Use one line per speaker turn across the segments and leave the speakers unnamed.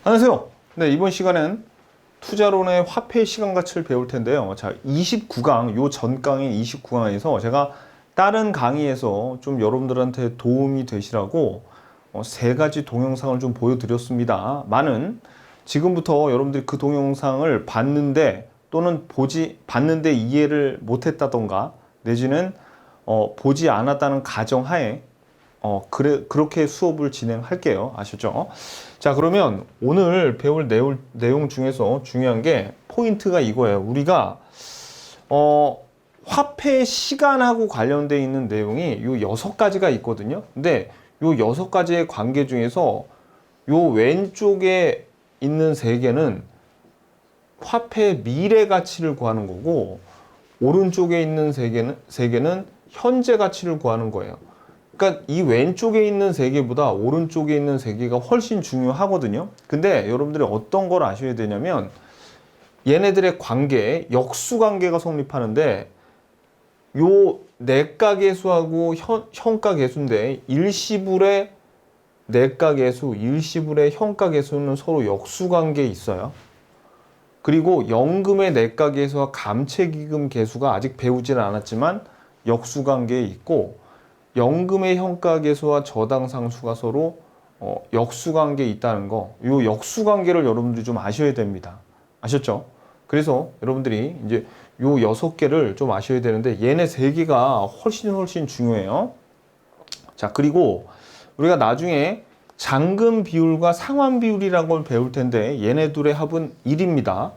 안녕하세요. 네, 이번 시간엔 투자론의 화폐 시간 가치를 배울 텐데요. 자, 29강, 요 전 강인 29강에서 제가 다른 강의에서 좀 여러분들한테 도움이 되시라고 세 가지 동영상을 좀 보여드렸습니다. 많은 지금부터 여러분들이 그 동영상을 봤는데 또는 봤는데 이해를 못했다던가 내지는 보지 않았다는 가정하에 그렇게 수업을 진행할게요. 아셨죠? 자, 그러면 오늘 배울 내용 중에서 중요한 게 포인트가 이거예요. 우리가, 화폐 시간하고 관련되어 있는 내용이 요 6가지가 있거든요. 근데 요 6가지의 관계 중에서 요 왼쪽에 있는 3개는 화폐의 미래 가치를 구하는 거고, 오른쪽에 있는 3개는 현재 가치를 구하는 거예요. 그러니까 이 왼쪽에 있는 3개보다 오른쪽에 있는 3개가 훨씬 중요하거든요. 근데 여러분들이 어떤 걸 아셔야 되냐면 얘네들의 관계, 역수관계가 성립하는데 요 내가계수하고 현가계수인데 일시불의 내가계수, 일시불의 현가계수는 서로 역수관계에 있어요. 그리고 연금의 내가계수와 감채기금 계수가 아직 배우지는 않았지만 역수관계에 있고, 연금의 현가계수와 저당상수가 서로 역수관계에 있다는 거, 이 역수관계를 여러분들이 좀 아셔야 됩니다. 아셨죠? 그래서 여러분들이 이제 요 6개를 좀 아셔야 되는데 얘네 3개가 훨씬 중요해요. 자, 그리고 우리가 나중에 잔금 비율과 상환 비율이라는 걸 배울 텐데 얘네 둘의 합은 1입니다.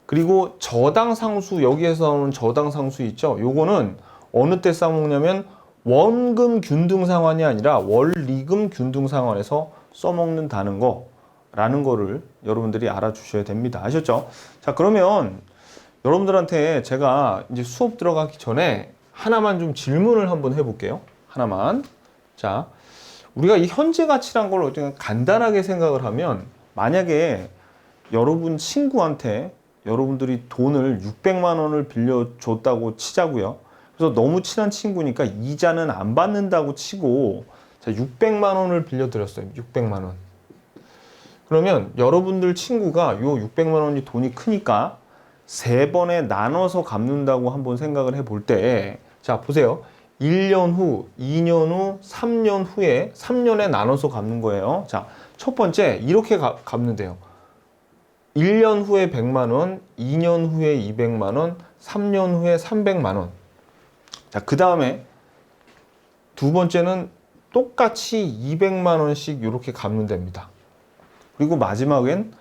그리고 저당상수, 여기에서 나오는 저당상수 있죠? 요거는 어느 때 써먹냐면 원금 균등 상환이 아니라 원리금 균등 상환에서 써먹는다는 거라는 거를 여러분들이 알아주셔야 됩니다. 아셨죠? 자, 그러면 여러분들한테 제가 이제 수업 들어가기 전에 하나만 좀 질문을 한번 해볼게요. 하나만. 자, 우리가 이 현재 가치란 걸 어떻게 간단하게 생각을 하면, 만약에 여러분 친구한테 여러분들이 돈을 600만 원을 빌려줬다고 치자고요. 그래서 너무 친한 친구니까 이자는 안 받는다고 치고, 자, 600만 원을 빌려드렸어요. 600만 원. 그러면 여러분들 친구가 요 600만 원이 돈이 크니까 3번에 나눠서 갚는다고 한번 생각을 해볼 때, 자, 보세요. 1년 후, 2년 후, 3년 후에 3년에 나눠서 갚는 거예요. 자, 첫 번째 이렇게 갚는데요. 1년 후에 100만 원, 2년 후에 200만 원, 3년 후에 300만 원. 자, 그 다음에 두 번째는 똑같이 200만 원씩 이렇게 갚는 됩니다. 그리고 마지막엔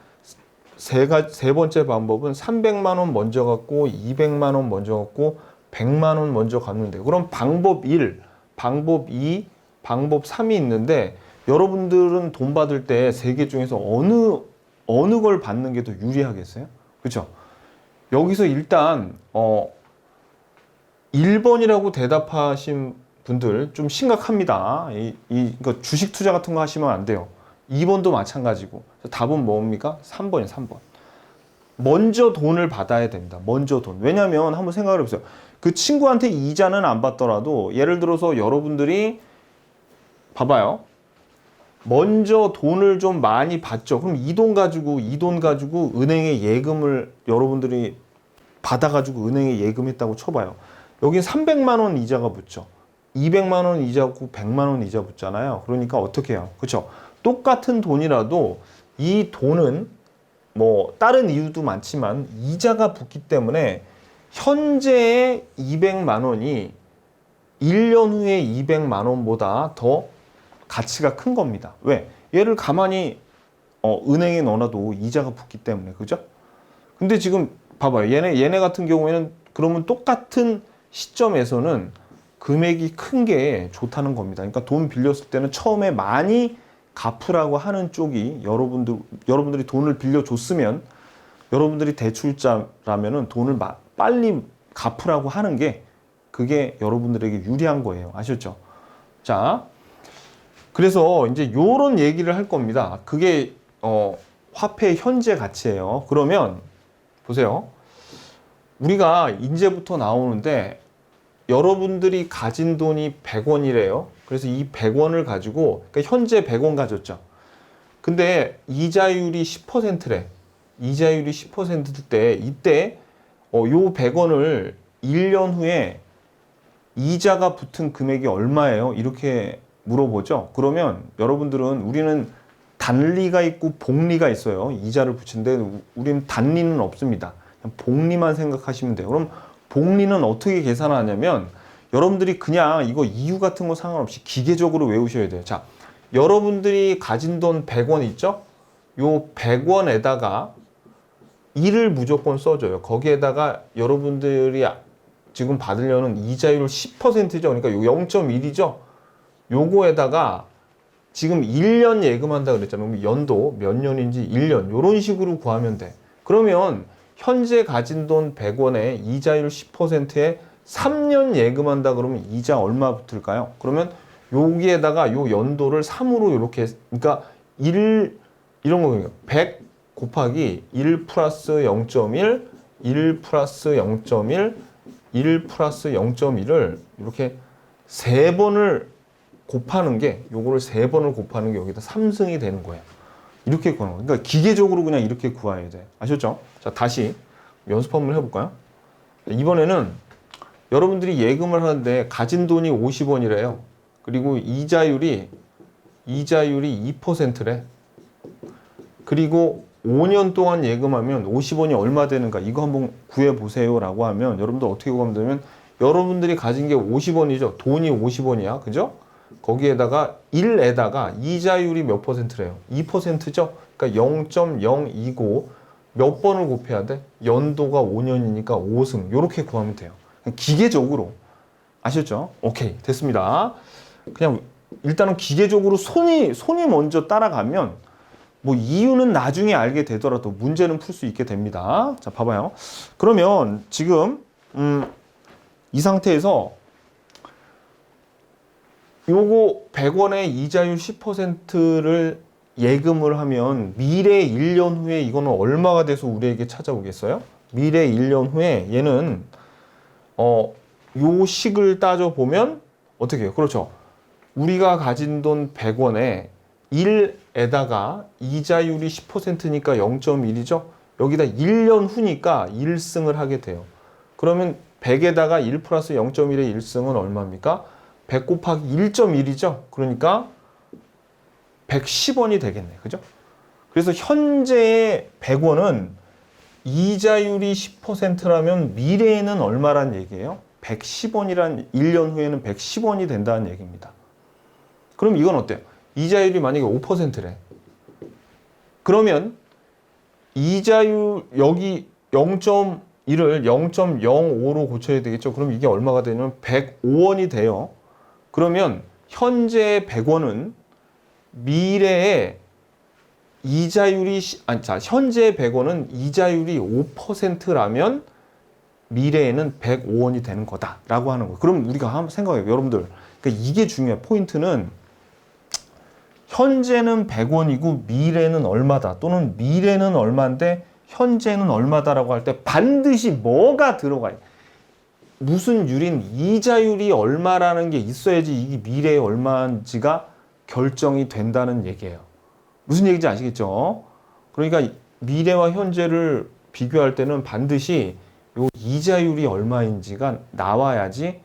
세 번째 방법은 300만 원 먼저 갚고 200만 원 먼저 갚고 100만 원 먼저 갚는 돼요. 그럼 방법 1, 방법 2, 방법 3이 있는데 여러분들은 돈 받을 때 3개 중에서 어느 걸 받는 게 더 유리하겠어요? 그렇죠? 여기서 일단 1번이라고 대답하신 분들 좀 심각합니다. 그러니까 주식 투자 같은 거 하시면 안 돼요. 2번도 마찬가지고. 답은 뭡니까? 3번이에요, 3번. 먼저 돈을 받아야 됩니다. 먼저 돈. 왜냐면 한번 생각을 해보세요. 그 친구한테 이자는 안 받더라도 예를 들어서 여러분들이 봐봐요. 먼저 돈을 좀 많이 받죠. 그럼 이 돈 가지고 은행에 예금을 여러분들이 받아가지고 은행에 예금했다고 쳐봐요. 여기 300만 원 이자가 붙죠. 200만 원 이자 붙고 100만 원 이자 붙잖아요. 그러니까 어떻게 해요? 그렇죠? 똑같은 돈이라도 이 돈은 뭐 다른 이유도 많지만 이자가 붙기 때문에 현재의 200만 원이 1년 후에 200만 원보다 더 가치가 큰 겁니다. 왜? 얘를 가만히 은행에 넣어놔도 이자가 붙기 때문에. 그죠? 근데 지금 봐봐요. 얘네 같은 경우에는 그러면 똑같은 시점에서는 금액이 큰 게 좋다는 겁니다. 그러니까 돈 빌렸을 때는 처음에 많이 갚으라고 하는 쪽이, 여러분들이 돈을 빌려줬으면 여러분들이 대출자라면은 돈을 빨리 갚으라고 하는 게 그게 여러분들에게 유리한 거예요. 아셨죠? 자, 그래서 이제 요런 얘기를 할 겁니다. 그게 화폐의 현재 가치예요. 그러면 보세요. 우리가 이제부터 나오는데 여러분들이 가진 돈이 100원이래요. 그래서 이 100원을 가지고, 그러니까 현재 100원 가졌죠. 근데 이자율이 10%래. 이자율이 10%일 때 이때 요 100원을 1년 후에 이자가 붙은 금액이 얼마예요? 이렇게 물어보죠. 그러면 여러분들은 우리는 단리가 있고 복리가 있어요. 이자를 붙이는데 우리는 단리는 없습니다. 그냥 복리만 생각하시면 돼요. 그럼 복리는 어떻게 계산하냐면 여러분들이 그냥 이거 이유 같은 거 상관없이 기계적으로 외우셔야 돼요. 자, 여러분들이 가진 돈 100원 있죠? 요 100원에다가 1을 무조건 써줘요. 거기에다가 여러분들이 지금 받으려는 이자율 10%죠. 그러니까 요 0.1이죠. 요거에다가 지금 1년 예금한다 그랬잖아요. 그럼 연도 몇 년인지 1년 요런 식으로 구하면 돼. 그러면 현재 가진 돈 100원에 이자율 10%에 3년 예금한다 그러면 이자 얼마 붙을까요? 그러면 여기에다가 요 연도를 3으로 이렇게 그러니까 1 이런 거예요. 100 곱하기 1 플러스 0.1, 1 플러스 0.1, 1 플러스 0.1을 이렇게 3번을 곱하는 게 요거를 3번을 곱하는 게 여기다 3승이 되는 거예요. 이렇게 구하는 거예요. 그러니까 기계적으로 그냥 이렇게 구해야 돼. 아셨죠? 자, 다시 연습 한번 해볼까요? 이번에는 여러분들이 예금을 하는데 가진 돈이 50원이래요. 그리고 이자율이 2%래. 그리고 5년 동안 예금하면 50원이 얼마 되는가 이거 한번 구해보세요 라고 하면 여러분들 어떻게 구하면 되면 여러분들이 가진 게 50원이죠. 돈이 50원이야. 그죠? 거기에다가 1에다가 이자율이 몇 %래요? 2%죠? 그러니까 0.0이고 몇 번을 곱해야 돼? 연도가 5년이니까 5승. 이렇게 구하면 돼요. 기계적으로. 아셨죠? 오케이. 됐습니다. 그냥 일단은 기계적으로 손이 먼저 따라가면 뭐 이유는 나중에 알게 되더라도 문제는 풀 수 있게 됩니다. 자, 봐봐요. 그러면 지금 이 상태에서 요거 100원에 이자율 10%를 예금을 하면 미래 1년 후에 이거는 얼마가 돼서 우리에게 찾아오겠어요? 미래 1년 후에 얘는 요 식을 따져보면 어떻게 해요? 그렇죠. 우리가 가진 돈 100원에 1에다가 이자율이 10%니까 0.1이죠. 여기다 1년 후니까 1승을 하게 돼요. 그러면 100에다가 1 플러스 0.1의 1승은 얼마입니까? 100 곱하기 1.1이죠. 그러니까 110원이 되겠네. 그죠? 그래서 현재의 100원은 이자율이 10%라면 미래에는 얼마란 얘기예요? 110원이란 1년 후에는 110원이 된다는 얘기입니다. 그럼 이건 어때요? 이자율이 만약에 5%래. 그러면 이자율 여기 0.1을 0.05로 고쳐야 되겠죠. 그럼 이게 얼마가 되냐면 105원이 돼요. 그러면 현재 100원은 미래에 이자율이 현재 100원은 이자율이 5%라면 미래에는 105원이 되는 거다라고 하는 거예요. 그럼 우리가 한번 생각해요. 여러분들. 그러니까 이게 중요해요. 포인트는 현재는 100원이고 미래는 얼마다 또는 미래는 얼마인데 현재는 얼마다라고 할 때 반드시 뭐가 들어가요. 무슨 율인 이자율이 얼마라는 게 있어야지 이게 미래에 얼마인지가 결정이 된다는 얘기예요. 무슨 얘기인지 아시겠죠? 그러니까 미래와 현재를 비교할 때는 반드시 요 이자율이 얼마인지가 나와야지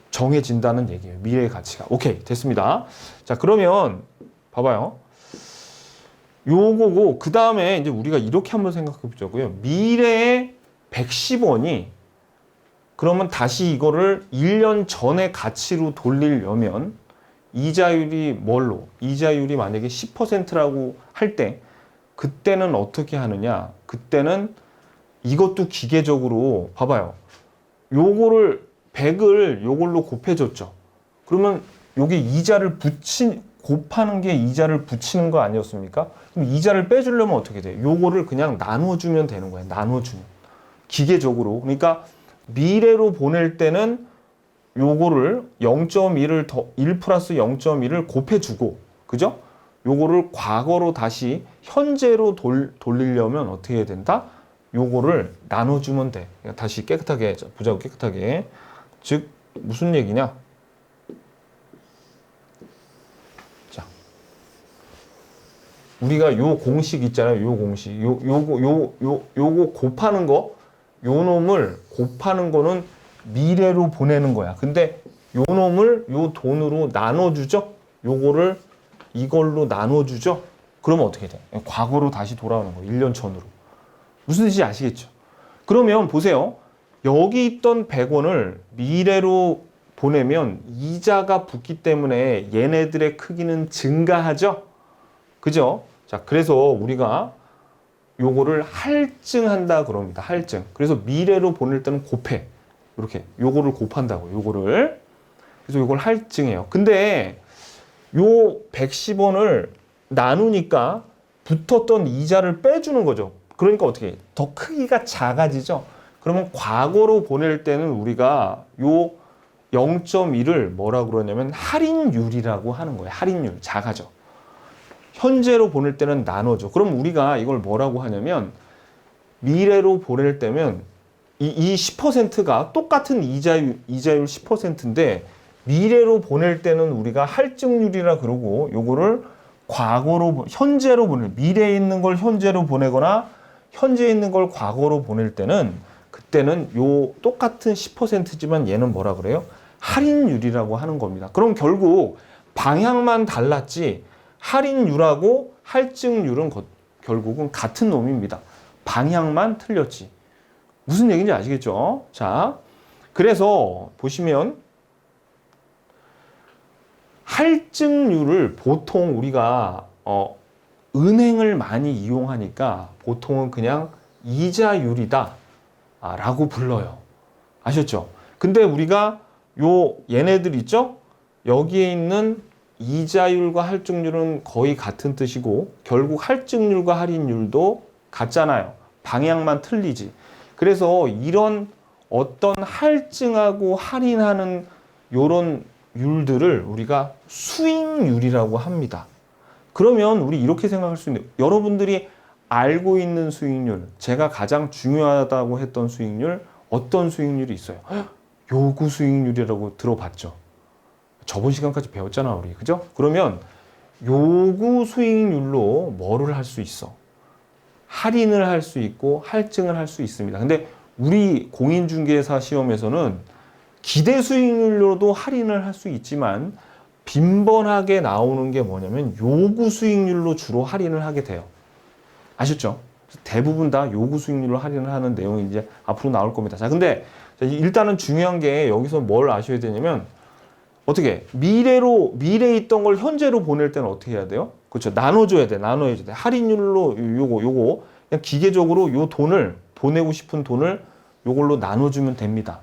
정해진다는 얘기예요. 미래의 가치가. 오케이, 됐습니다. 자, 그러면 봐봐요. 요거고 그 다음에 이제 우리가 이렇게 한번 생각해 보자고요. 미래의 110원이 그러면 다시 이거를 1년 전의 가치로 돌리려면 이자율이 뭘로? 이자율이 만약에 10%라고 할 때 그때는 어떻게 하느냐? 그때는 이것도 기계적으로 봐봐요. 요거를 100을 요걸로 곱해줬죠. 그러면 요게 이자를 곱하는 게 이자를 붙이는 거 아니었습니까? 그럼 이자를 빼주려면 어떻게 돼? 요거를 그냥 나눠주면 되는 거예요. 나눠주면. 기계적으로. 그러니까 미래로 보낼 때는 요거를 0.1을 더 1 플러스 0.1을 곱해주고, 그죠? 요거를 과거로 다시 현재로 돌리려면 어떻게 해야 된다? 요거를 나눠주면 돼. 다시 깨끗하게 보자고. 깨끗하게. 즉 무슨 얘기냐? 자, 우리가 요 공식 있잖아요. 요 공식. 요거 곱하는 거, 요 놈을 곱하는 거는 미래로 보내는 거야. 근데 요 놈을 요 돈으로 나눠주죠? 요거를 이걸로 나눠주죠? 그러면 어떻게 돼? 과거로 다시 돌아오는 거예요. 1년 전으로. 무슨 뜻인지 아시겠죠? 그러면 보세요. 여기 있던 100원을 미래로 보내면 이자가 붙기 때문에 얘네들의 크기는 증가하죠? 그죠? 자, 그래서 우리가 요거를 할증한다 그럽니다. 할증. 그래서 미래로 보낼 때는 곱해. 이렇게 요거를 곱한다고요. 요거를. 그래서 요걸 할증해요. 근데 요 110원을 나누니까 붙었던 이자를 빼주는 거죠. 그러니까 어떻게 해? 더 크기가 작아지죠. 그러면 과거로 보낼 때는 우리가 요 0.1을 뭐라 그러냐면 할인율이라고 하는 거예요. 할인율. 작아져. 현재로 보낼 때는 나눠줘. 그럼 우리가 이걸 뭐라고 하냐면 미래로 보낼 때면 이 10%가 똑같은 이자율 10%인데 미래로 보낼 때는 우리가 할증률이라 그러고 요거를 과거로 현재로 보낼 미래에 있는 걸 현재로 보내거나 현재에 있는 걸 과거로 보낼 때는 그때는 요 똑같은 10%지만 얘는 뭐라 그래요? 할인율이라고 하는 겁니다. 그럼 결국 방향만 달랐지 할인율하고 할증률은 결국은 같은 놈입니다. 방향만 틀렸지. 무슨 얘기인지 아시겠죠? 자, 그래서 보시면 할증률을 보통 우리가 은행을 많이 이용하니까 보통은 그냥 이자율이다 라고 불러요. 아셨죠? 근데 우리가 얘네들 있죠? 여기에 있는 이자율과 할증률은 거의 같은 뜻이고 결국 할증률과 할인율도 같잖아요. 방향만 틀리지. 그래서 이런 어떤 할증하고 할인하는 요런 율들을 우리가 수익률이라고 합니다. 그러면 우리 이렇게 생각할 수 있는데 여러분들이 알고 있는 수익률, 제가 가장 중요하다고 했던 수익률 어떤 수익률이 있어요? 요구 수익률이라고 들어봤죠? 저번 시간까지 배웠잖아 우리. 그죠? 그러면 요구 수익률로 뭐를 할 수 있어? 할인을 할 수 있고 할증을 할 수 있습니다. 근데 우리 공인중개사 시험에서는 기대 수익률로도 할인을 할 수 있지만 빈번하게 나오는 게 뭐냐면 요구 수익률로 주로 할인을 하게 돼요. 아셨죠? 대부분 다 요구 수익률로 할인을 하는 내용이 이제 앞으로 나올 겁니다. 자, 근데 일단은 중요한 게 여기서 뭘 아셔야 되냐면 어떻게 미래에 있던 걸 현재로 보낼 때는 어떻게 해야 돼요? 그렇죠. 나눠줘야 돼. 할인율로 요거 그냥 기계적으로 요 돈을 보내고 싶은 돈을 요걸로 나눠주면 됩니다.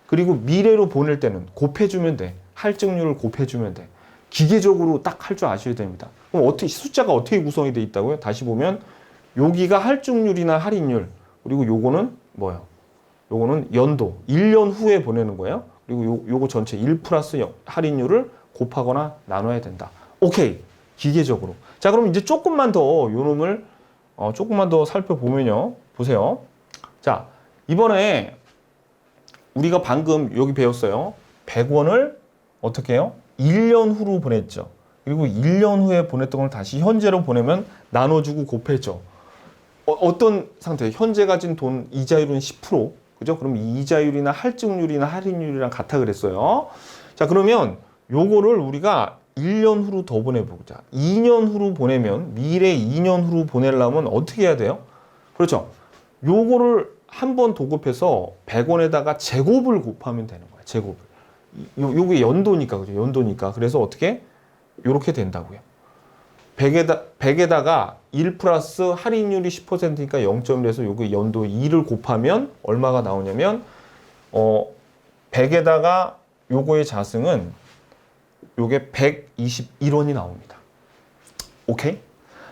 그리고 미래로 보낼 때는 곱해주면 돼. 할증률을 곱해주면 돼. 기계적으로 딱 할 줄 아셔야 됩니다. 그럼 어떻게 숫자가 어떻게 구성이 돼 있다고요? 다시 보면 여기가 할증률이나 할인율 그리고 요거는 뭐예요? 요거는 연도 1년 후에 보내는 거예요. 그리고 요거 전체 1 플러스 0 할인율을 곱하거나 나눠야 된다. 오케이. 기계적으로. 자, 그럼 이제 조금만 더 요 놈을 조금만 더 살펴보면요. 보세요. 자, 이번에 우리가 방금 여기 배웠어요. 100원을 어떻게 해요? 1년 후로 보냈죠. 그리고 1년 후에 보냈던 걸 다시 현재로 보내면 나눠주고 곱했죠. 어떤 상태? 현재 가진 돈 이자율은 10%. 그죠? 그럼 이 이자율이나 할증률이나 할인율이랑 같아 그랬어요. 자, 그러면 요거를 우리가 1년 후로 더 보내보자. 2년 후로 보내면 미래 2년 후로 보내려면 어떻게 해야 돼요? 그렇죠. 요거를 한 번 도급해서 100원에다가 제곱을 곱하면 되는 거야. 제곱을. 요게 연도니까 그죠? 연도니까. 그래서 어떻게? 요렇게 된다고요. 100에다가 1 플러스 할인율이 10%니까 0.1에서 요게 연도 2를 곱하면 얼마가 나오냐면 100에다가 요거의 자승은 요게 121원이 나옵니다. 오케이?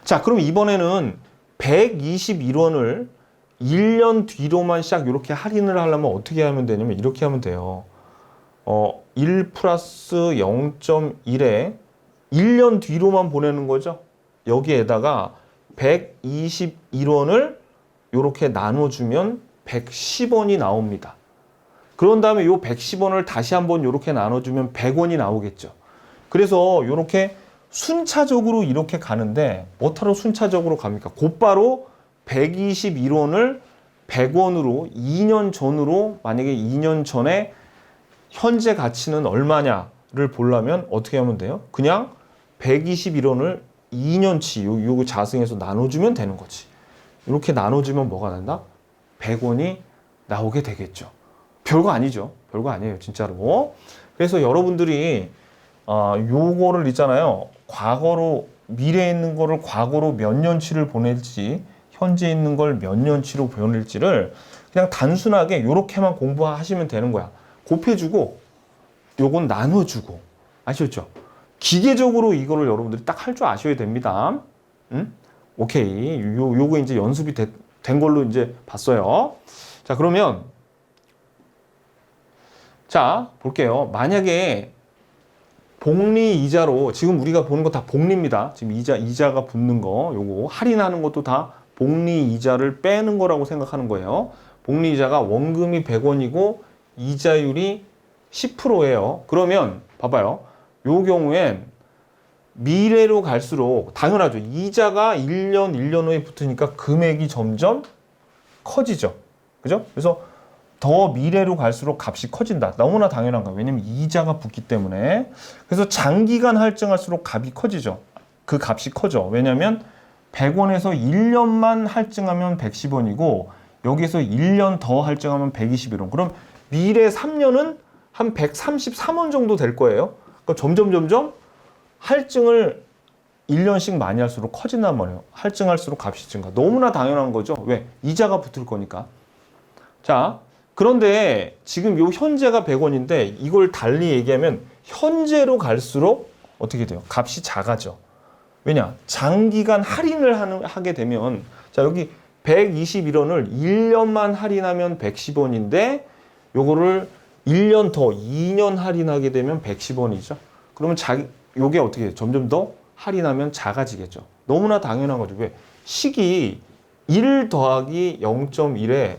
자, 그럼 이번에는 121원을 1년 뒤로만 이렇게 할인을 하려면 어떻게 하면 되냐면 이렇게 하면 돼요. 1 플러스 0.1에 1년 뒤로만 보내는 거죠. 여기에다가 121원을 이렇게 나눠주면 110원이 나옵니다. 그런 다음에 요 110원을 다시 한번 이렇게 나눠주면 100원이 나오겠죠. 그래서 이렇게 순차적으로 이렇게 가는데 뭐하러 순차적으로 갑니까? 곧바로 121원을 100원으로 2년 전으로 만약에 2년 전에 현재 가치는 얼마냐를 보려면 어떻게 하면 돼요? 그냥 121원을 2년치 요 자승에서 나눠주면 되는 거지. 이렇게 나눠주면 뭐가 난다? 100원이 나오게 되겠죠. 별거 아니죠. 별거 아니에요. 진짜로. 그래서 여러분들이 요거를 있잖아요. 과거로 미래에 있는 거를 과거로 몇 년치를 보낼지 현재 있는 걸 몇 년치로 보낼지를 그냥 단순하게 이렇게만 공부하시면 되는 거야. 곱해주고 요건 나눠주고 아셨죠? 기계적으로 이거를 여러분들이 딱 할 줄 아셔야 됩니다. 응? 오케이. 요거 이제 연습이 된 걸로 이제 봤어요. 자, 그러면 자, 볼게요. 만약에 복리 이자로 지금 우리가 보는 거 다 복리입니다. 지금 이자가 붙는 거 요거 할인하는 것도 다 복리 이자를 빼는 거라고 생각하는 거예요. 복리 이자가 원금이 100원이고 이자율이 10%예요. 그러면 봐봐요. 요 경우엔 미래로 갈수록 당연하죠. 이자가 1년 후에 붙으니까 금액이 점점 커지죠. 그죠? 그래서 더 미래로 갈수록 값이 커진다. 너무나 당연한 거예요. 왜냐면 이자가 붙기 때문에. 그래서 장기간 할증할수록 값이 커지죠. 그 값이 커져. 왜냐면 100원에서 1년만 할증하면 110원이고 여기서 1년 더 할증하면 121원. 그럼 미래 3년은 한 133원 정도 될 거예요. 그러니까 점점 할증을 1년씩 많이 할수록 커진단 말이에요. 할증할수록 값이 증가. 너무나 당연한 거죠. 왜? 이자가 붙을 거니까. 자, 그런데 지금 요 현재가 100원인데 이걸 달리 얘기하면 현재로 갈수록 어떻게 돼요? 값이 작아져. 왜냐? 장기간 할인을 하게 되면 자, 여기 121원을 1년만 할인하면 110원인데 요거를 1년 더 2년 할인하게 되면 110원이죠. 그러면 요게 어떻게 해요? 점점 더 할인하면 작아지겠죠. 너무나 당연한 거죠. 왜? 식이 1 더하기 0.1에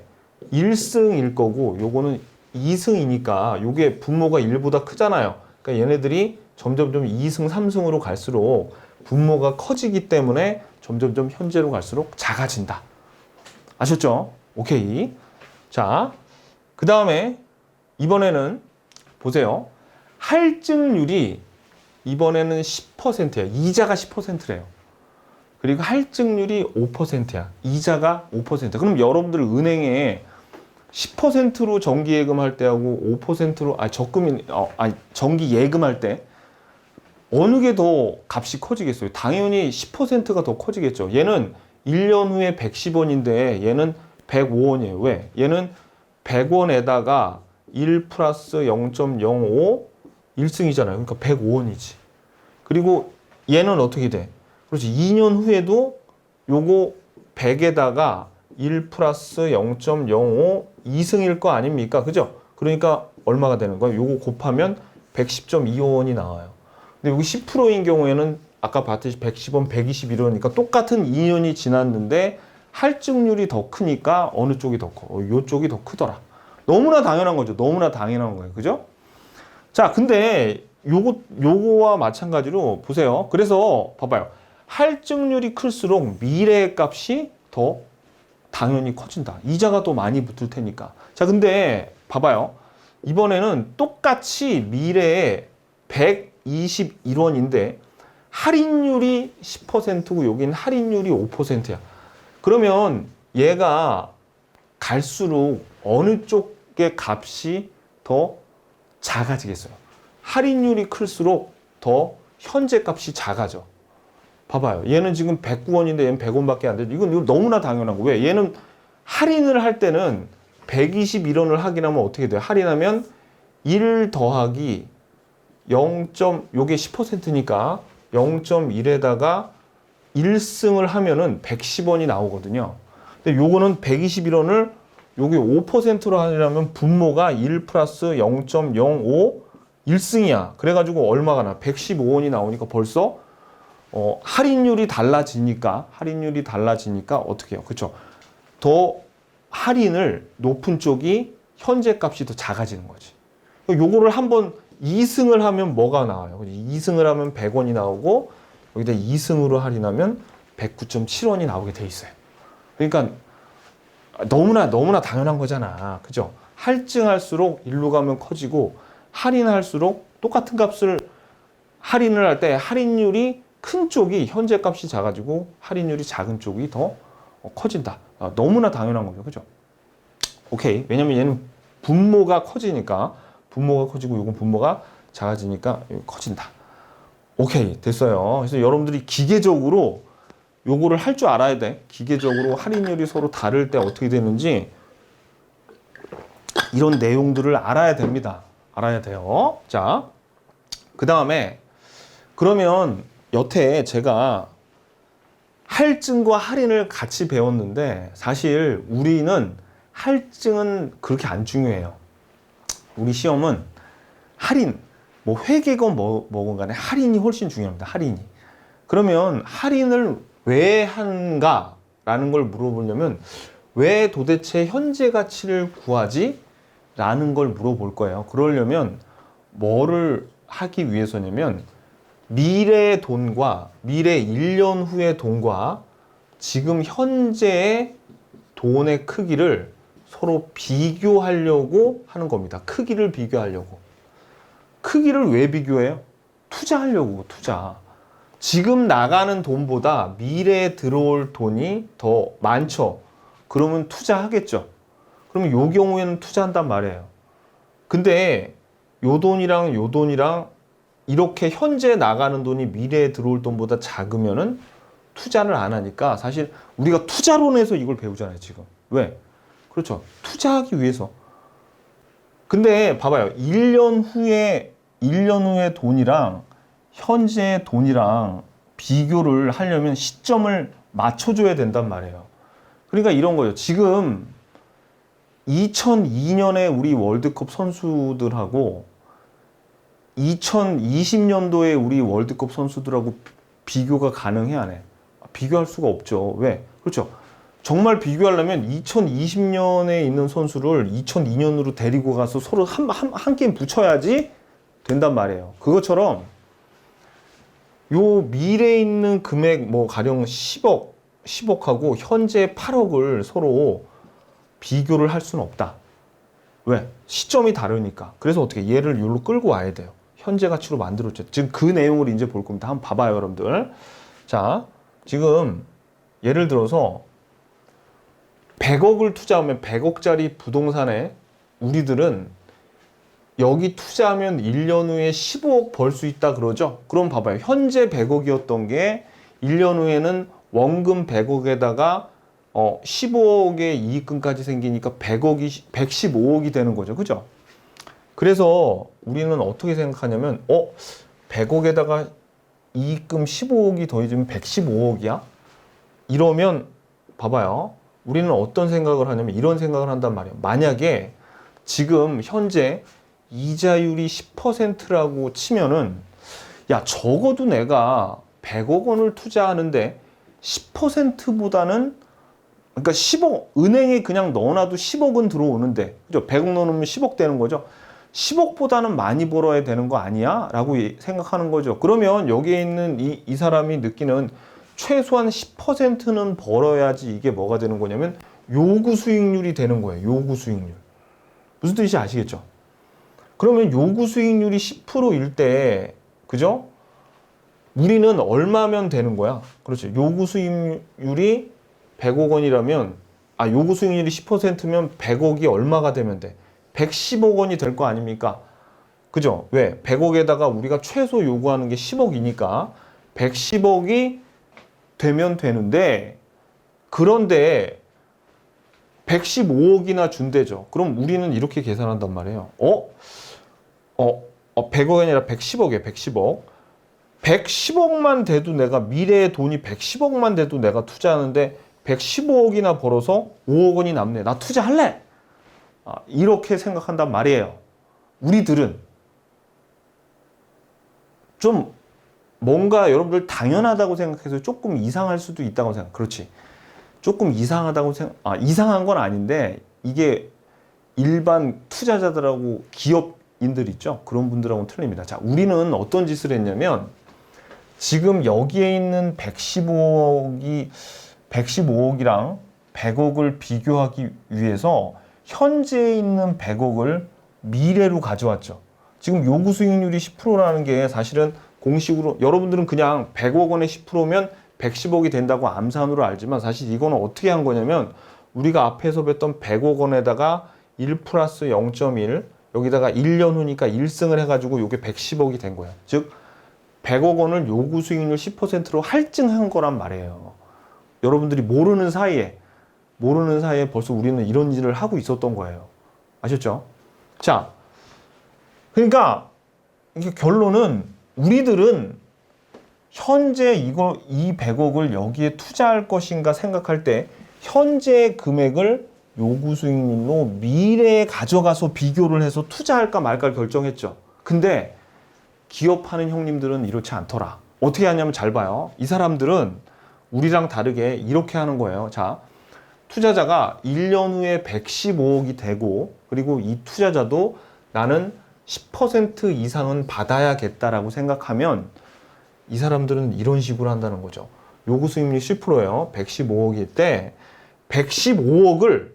1승일 거고 요거는 2승이니까 요게 분모가 1보다 크잖아요. 그러니까 얘네들이 점점 2승, 3승으로 갈수록 분모가 커지기 때문에 점점 현재로 갈수록 작아진다. 아셨죠? 오케이. 자, 그 다음에 이번에는 보세요. 할증률이 이번에는 10%예요. 이자가 10%래요. 그리고 할증률이 5%야. 이자가 5%. 그럼 여러분들 은행에 10%로 정기 예금할 때하고 5%로 정기 예금할 때 어느 게 더 값이 커지겠어요? 당연히 10%가 더 커지겠죠. 얘는 1년 후에 110원인데 얘는 105원이에요. 왜? 얘는 100원에다가 1 플러스 0.05 1승이잖아요. 그러니까 105원이지. 그리고 얘는 어떻게 돼? 그렇지. 2년 후에도 요거 100에다가 1 플러스 0.05 2승일 거 아닙니까? 그죠? 그러니까 얼마가 되는 거예요? 요거 곱하면 110.25원이 나와요. 근데 여기 10%인 경우에는 아까 봤듯이 110원, 121원이니까 똑같은 2년이 지났는데 할증률이 더 크니까 어느 쪽이 더 커? 요쪽이 더 크더라. 너무나 당연한 거죠. 너무나 당연한 거예요. 그죠? 자, 근데 요거와 마찬가지로 보세요. 그래서 봐봐요. 할증률이 클수록 미래의 값이 더 당연히 커진다. 이자가 더 많이 붙을 테니까. 자, 근데 봐봐요. 이번에는 똑같이 미래에 121원인데 할인율이 10%고 여긴 할인율이 5%야. 그러면 얘가 갈수록 어느 쪽의 값이 더 작아지겠어요? 할인율이 클수록 더 현재 값이 작아져. 봐봐요. 얘는 지금 109원인데 얘는 100원밖에 안 돼. 이건 너무나 당연한 거. 왜? 얘는 할인을 할 때는 121원을 할인하면 어떻게 돼요? 할인하면 1 더하기 0. 요게 10%니까 0.1에다가 1승을 하면은 110원이 나오거든요. 근데 요거는 121원을 요게 5%로 하려면 분모가 1 플러스 0.05 1승이야. 그래가지고 얼마가 나? 115원이 나오니까 벌써 할인율이 달라지니까 어떻게 해요? 그쵸? 더 할인을 높은 쪽이 현재 값이 더 작아지는 거지. 요거를 한번 2승을 하면 뭐가 나와요? 2승을 하면 100원이 나오고 여기다 2승으로 할인하면 109.7원이 나오게 돼 있어요. 그러니까 너무나 당연한 거잖아. 그죠? 할증할수록 일로 가면 커지고 할인할수록 똑같은 값을 할인을 할 때 할인율이 큰 쪽이 현재 값이 작아지고 할인율이 작은 쪽이 더 커진다. 너무나 당연한 거죠. 그죠? 오케이. 왜냐면 얘는 분모가 커지니까 분모가 커지고 이건 분모가 작아지니까 커진다. 오케이. 됐어요. 그래서 여러분들이 기계적으로 요거를 할 줄 알아야 돼. 기계적으로 할인율이 서로 다를 때 어떻게 되는지 이런 내용들을 알아야 됩니다. 알아야 돼요. 자, 그 다음에 그러면 여태 제가 할증과 할인을 같이 배웠는데 사실 우리는 할증은 그렇게 안 중요해요. 우리 시험은 할인, 뭐 회계건 뭐건 간에 할인이 훨씬 중요합니다. 할인이. 그러면 할인을 왜 한가? 라는 걸 물어보려면 왜 도대체 현재 가치를 구하지? 라는 걸 물어볼 거예요. 그러려면 뭐를 하기 위해서냐면 미래의 돈과 미래 1년 후의 돈과 지금 현재의 돈의 크기를 서로 비교하려고 하는 겁니다. 크기를 비교하려고. 크기를 왜 비교해요? 투자하려고, 투자. 지금 나가는 돈보다 미래에 들어올 돈이 더 많죠. 그러면 투자하겠죠. 그러면 요 경우에는 투자한단 말이에요. 근데 요 돈이랑 이렇게 현재 나가는 돈이 미래에 들어올 돈보다 작으면은 투자를 안 하니까 사실 우리가 투자론에서 이걸 배우잖아요, 지금. 왜? 그렇죠. 투자하기 위해서. 근데 봐봐요. 1년 후에 돈이랑 현재 돈이랑 비교를 하려면 시점을 맞춰줘야 된단 말이에요. 그러니까 이런 거예요. 지금 2002년에 우리 월드컵 선수들하고 2020년도에 우리 월드컵 선수들하고 비교가 가능해, 안 해? 비교할 수가 없죠. 왜? 그렇죠. 정말 비교하려면 2020년에 있는 선수를 2002년으로 데리고 가서 서로 한 게임 붙여야지 된단 말이에요. 그것처럼 요 미래에 있는 금액 뭐 가령 10억하고 현재 8억을 서로 비교를 할 수는 없다. 왜? 시점이 다르니까. 그래서 어떻게 얘를 여기로 끌고 와야 돼요. 현재 가치로 만들었죠. 지금 그 내용을 이제 볼 겁니다. 한번 봐봐요, 여러분들. 자, 지금 예를 들어서 100억을 투자하면 100억짜리 부동산에 우리들은 여기 투자하면 1년 후에 15억 벌 수 있다 그러죠? 그럼 봐봐요. 현재 100억이었던 게 1년 후에는 원금 100억에다가 15억의 이익금까지 생기니까 115억이 되는 거죠. 그죠? 그래서 우리는 어떻게 생각하냐면 100억에다가 이익금 15억이 더해지면 115억이야? 이러면 봐봐요. 우리는 어떤 생각을 하냐면 이런 생각을 한단 말이에요. 만약에 지금 현재 이자율이 10%라고 치면은 야, 적어도 내가 100억 원을 투자하는데 10%보다는 그러니까 10억, 은행에 그냥 넣어놔도 10억은 들어오는데, 그죠? 100억 넣으면 10억 되는 거죠? 10억보다는 많이 벌어야 되는 거 아니야? 라고 생각하는 거죠. 그러면 여기에 있는 이 사람이 느끼는 최소한 10%는 벌어야지 이게 뭐가 되는 거냐면 요구 수익률이 되는 거예요. 요구 수익률. 무슨 뜻인지 아시겠죠? 그러면 요구 수익률이 10%일 때, 그죠? 우리는 얼마면 되는 거야? 그렇죠. 요구 수익률이 100억 원이라면, 요구 수익률이 10%면 100억이 얼마가 되면 돼? 110억 원이 될 거 아닙니까? 그죠? 왜? 100억에다가 우리가 최소 요구하는 게 10억이니까 110억이 되면 되는데, 그런데 115억이나 준대죠. 그럼 우리는 이렇게 계산한단 말이에요. 100억이 아니라 110억이에요. 110억. 110억만 돼도 내가 미래의 돈이 110억만 돼도 내가 투자하는데 115억이나 벌어서 5억 원이 남네. 나 투자할래. 이렇게 생각한단 말이에요. 우리들은 좀 뭔가 여러분들 당연하다고 생각해서 조금 이상할 수도 있다고 생각. 그렇지. 조금 이상하다고 이상한 건 아닌데 이게 일반 투자자들하고 기업인들 있죠. 그런 분들하고는 틀립니다. 자, 우리는 어떤 짓을 했냐면 지금 여기에 있는 115억이랑 100억을 비교하기 위해서 현재에 있는 100억을 미래로 가져왔죠. 지금 요구 수익률이 10%라는 게 사실은 공식으로 여러분들은 그냥 100억 원에 10%면 110억이 된다고 암산으로 알지만 사실 이거는 어떻게 한 거냐면 우리가 앞에서 뵀던 100억 원에다가 1 플러스 0.1 여기다가 1년 후니까 1승을 해가지고 이게 110억이 된 거예요. 즉 100억 원을 요구 수익률 10%로 할증한 거란 말이에요. 여러분들이 모르는 사이에 벌써 우리는 이런 일을 하고 있었던 거예요. 아셨죠? 자, 그러니까 이게 결론은 우리들은 현재 이 100억을 여기에 투자할 것인가 생각할 때 현재 금액을 요구 수익률로 미래에 가져가서 비교를 해서 투자할까 말까를 결정했죠. 근데 기업하는 형님들은 이렇지 않더라. 어떻게 하냐면 잘 봐요. 이 사람들은 우리랑 다르게 이렇게 하는 거예요. 자, 투자자가 1년 후에 115억이 되고 그리고 이 투자자도 나는 10% 이상은 받아야겠다라고 생각하면 이 사람들은 이런 식으로 한다는 거죠. 요구 수익률이 10%예요. 115억일 때 115억을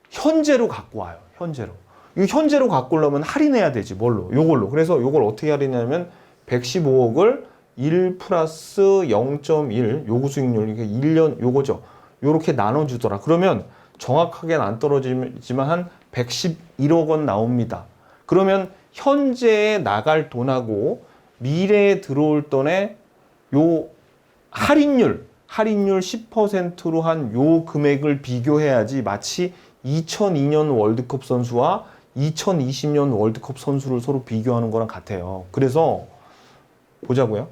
현재로 갖고 와요. 현재로. 이 현재로 갖고 오려면 할인해야 되지. 뭘로? 요걸로. 그래서 요걸 어떻게 할인하냐면 115억을 1 플러스 0.1 요구 수익률 이게 1년 요거죠. 요렇게 나눠주더라. 그러면 정확하게는 안 떨어지지만 한 111억 원 나옵니다. 그러면 현재에 나갈 돈하고 미래에 들어올 돈의 요 할인율 10%로 한 요 금액을 비교해야지 마치 2002년 월드컵 선수와 2020년 월드컵 선수를 서로 비교하는 거랑 같아요. 그래서 보자고요.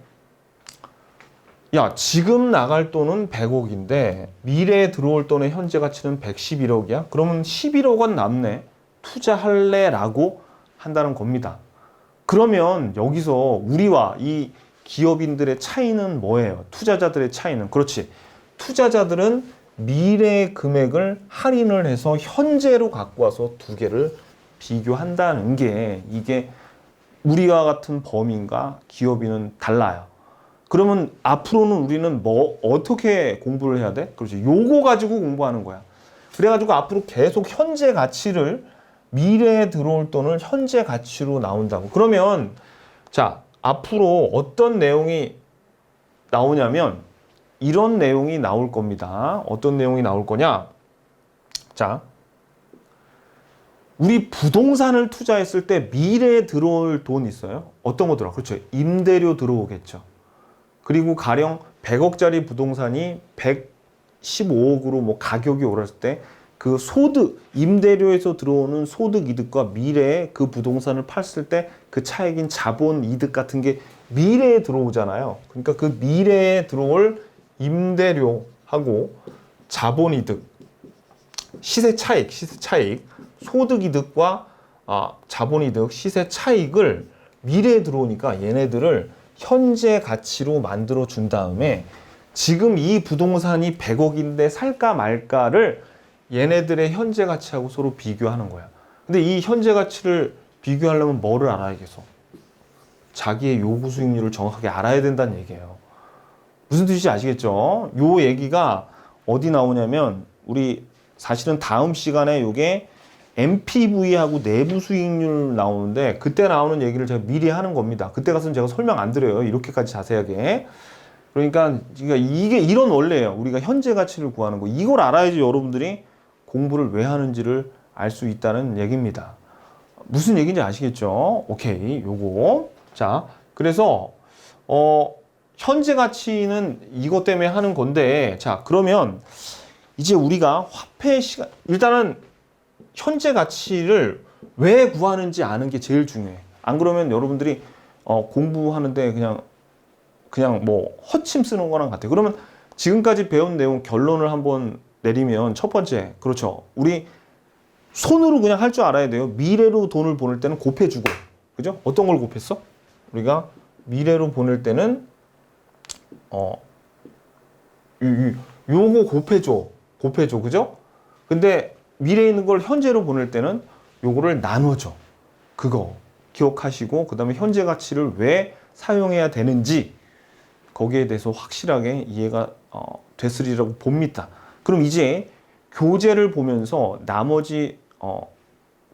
야, 지금 나갈 돈은 100억인데 미래에 들어올 돈의 현재 가치는 111억이야? 그러면 11억 원 남네. 투자할래? 라고 한다는 겁니다. 그러면 여기서 우리와 이 기업인들의 차이는 뭐예요? 투자자들의 차이는. 그렇지. 투자자들은 미래 금액을 할인을 해서 현재로 갖고 와서 두 개를 비교한다는 게 이게 우리와 같은 범인과 기업인은 달라요. 그러면 앞으로는 우리는 뭐 어떻게 공부를 해야 돼? 그렇지. 요거 가지고 공부하는 거야. 그래가지고 앞으로 계속 현재 가치를 미래에 들어올 돈을 현재 가치로 나온다고. 그러면 자, 앞으로 어떤 내용이 나오냐면 이런 내용이 나올 겁니다. 어떤 내용이 나올 거냐? 자, 우리 부동산을 투자했을 때 미래에 들어올 돈 있어요? 어떤 거더라? 그렇죠. 임대료 들어오겠죠. 그리고 가령 100억짜리 부동산이 115억으로 뭐 가격이 오랐을 때 그 소득, 임대료에서 들어오는 소득 이득과 미래에 그 부동산을 팔았을 때 그 차익인 자본 이득 같은 게 미래에 들어오잖아요. 그러니까 그 미래에 들어올 임대료하고 자본 이득, 시세 차익, 소득 이득과 자본 이득, 시세 차익을 미래에 들어오니까 얘네들을 현재 가치로 만들어 준 다음에 지금 이 부동산이 100억인데 살까 말까를 얘네들의 현재 가치하고 서로 비교하는 거야. 근데 이 현재 가치를 비교하려면 뭐를 알아야겠어? 자기의 요구 수익률을 정확하게 알아야 된다는 얘기예요. 무슨 뜻인지 아시겠죠? 요 얘기가 어디 나오냐면 우리 사실은 다음 시간에 요게 NPV하고 내부 수익률 나오는데 그때 나오는 얘기를 제가 미리 하는 겁니다. 그때 가서는 제가 설명 안 드려요. 이렇게까지 자세하게. 그러니까 이게 이런 원리예요. 우리가 현재 가치를 구하는 거. 이걸 알아야지 여러분들이 공부를 왜 하는지를 알 수 있다는 얘기입니다. 무슨 얘기인지 아시겠죠? 오케이, 요거. 자, 그래서 현재 가치는 이것 때문에 하는 건데, 자, 그러면 이제 우리가 화폐 시간, 일단은 현재 가치를 왜 구하는지 아는 게 제일 중요해. 안 그러면 여러분들이 공부하는데 그냥 뭐 허침 쓰는 거랑 같아요. 그러면 지금까지 배운 내용 결론을 한번 내리면 첫 번째, 그렇죠. 우리 손으로 그냥 할 줄 알아야 돼요. 미래로 돈을 보낼 때는 곱해주고, 그죠? 어떤 걸 곱했어? 우리가 미래로 보낼 때는 요거 곱해줘, 그죠? 근데 미래에 있는 걸 현재로 보낼 때는 요거를 나눠줘. 그거 기억하시고, 그 다음에 현재 가치를 왜 사용해야 되는지 거기에 대해서 확실하게 이해가 됐으리라고 봅니다. 그럼 이제 교재를 보면서 나머지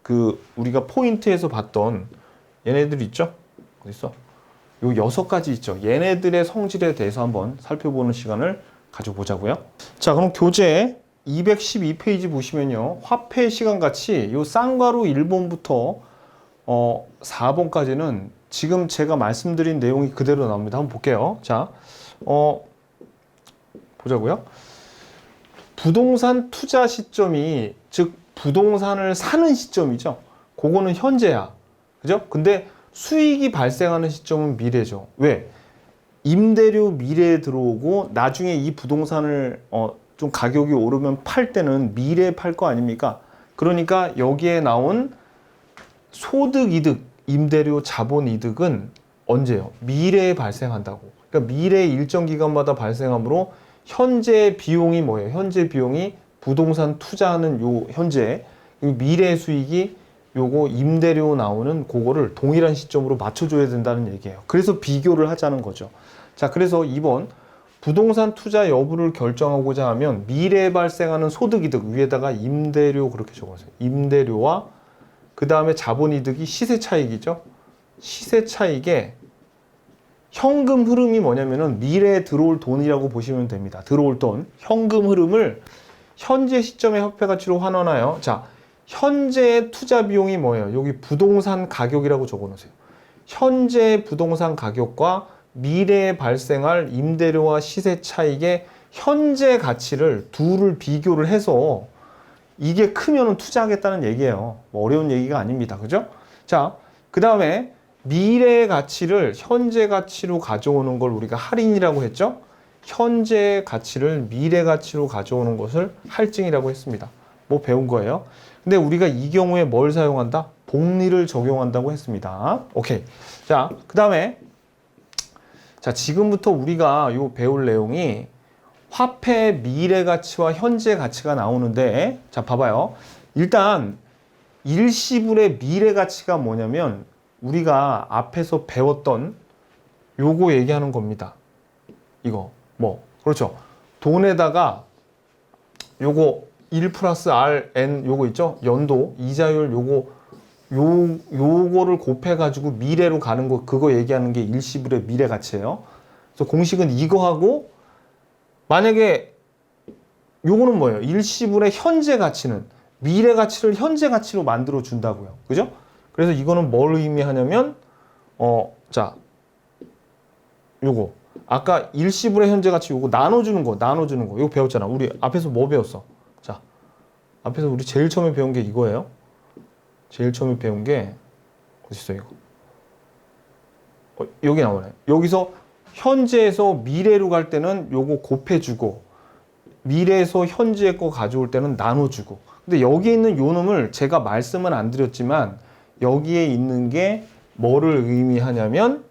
그 우리가 포인트에서 봤던 얘네들 있죠? 어디 있어? 요 6가지 있죠. 얘네들의 성질에 대해서 한번 살펴보는 시간을 가져보자고요. 자, 그럼 교재 212페이지 보시면요. 화폐 시간 같이 요 쌍괄호 1번부터 4번까지는 지금 제가 말씀드린 내용이 그대로 나옵니다. 한번 볼게요. 자, 보자고요. 부동산 투자 시점이 즉 부동산을 사는 시점이죠. 그거는 현재야. 그죠? 근데 수익이 발생하는 시점은 미래죠. 왜? 임대료 미래에 들어오고 나중에 이 부동산을 좀 가격이 오르면 팔 때는 미래에 팔 거 아닙니까? 그러니까 여기에 나온 소득 이득, 임대료 자본 이득은 언제요? 미래에 발생한다고. 그러니까 미래 일정 기간마다 발생하므로 현재 비용이 뭐예요? 현재 비용이 부동산 투자하는 요 현재 미래 수익이 요거 임대료 나오는 그거를 동일한 시점으로 맞춰줘야 된다는 얘기예요. 그래서 비교를 하자는 거죠. 자, 그래서 2번 부동산 투자 여부를 결정하고자 하면 미래에 발생하는 소득이득 위에다가 임대료 그렇게 적어주세요. 임대료와 그 다음에 자본이득이 시세 차익이죠. 시세 차익에 현금 흐름이 뭐냐면은 미래에 들어올 돈이라고 보시면 됩니다. 들어올 돈, 현금 흐름을 현재 시점의 화폐 가치로 환원하여 자, 현재의 투자 비용이 뭐예요? 여기 부동산 가격이라고 적어 놓으세요. 현재 부동산 가격과 미래에 발생할 임대료와 시세 차익의 현재 가치를 둘을 비교를 해서 이게 크면 투자하겠다는 얘기예요. 뭐 어려운 얘기가 아닙니다. 그죠? 자, 그 다음에 미래의 가치를 현재 가치로 가져오는 걸 우리가 할인이라고 했죠? 현재 가치를 미래 가치로 가져오는 것을 할증이라고 했습니다. 뭐 배운 거예요. 근데 우리가 이 경우에 뭘 사용한다? 복리를 적용한다고 했습니다. 오케이. 자, 그 다음에 자, 지금부터 우리가 요 배울 내용이 화폐의 미래 가치와 현재 가치가 나오는데 자, 봐봐요. 일단 일시불의 미래 가치가 뭐냐면 우리가 앞에서 배웠던 요거 얘기하는 겁니다. 이거 뭐 그렇죠. 돈에다가 요거 1 플러스 RN 요거 있죠? 연도, 이자율 요거를 곱해가지고 미래로 가는 거 그거 얘기하는 게 일시불의 미래 가치예요. 그래서 공식은 이거하고 만약에 요거는 뭐예요? 일시불의 현재 가치는 미래 가치를 현재 가치로 만들어 준다고요. 그죠? 그래서 이거는 뭘 의미하냐면 자 요거 아까 일시불의 현재 가치 요거 나눠주는 거 이거 배웠잖아. 우리 앞에서 뭐 배웠어? 자, 앞에서 우리 제일 처음에 배운 게 이거예요. 제일 처음에 배운 게 어디 있어 이거? 여기 나오네. 여기서 현재에서 미래로 갈 때는 요거 곱해주고 미래에서 현재 거 가져올 때는 나눠주고. 근데 여기에 있는 요 놈을 제가 말씀은 안 드렸지만 여기에 있는 게 뭐를 의미하냐면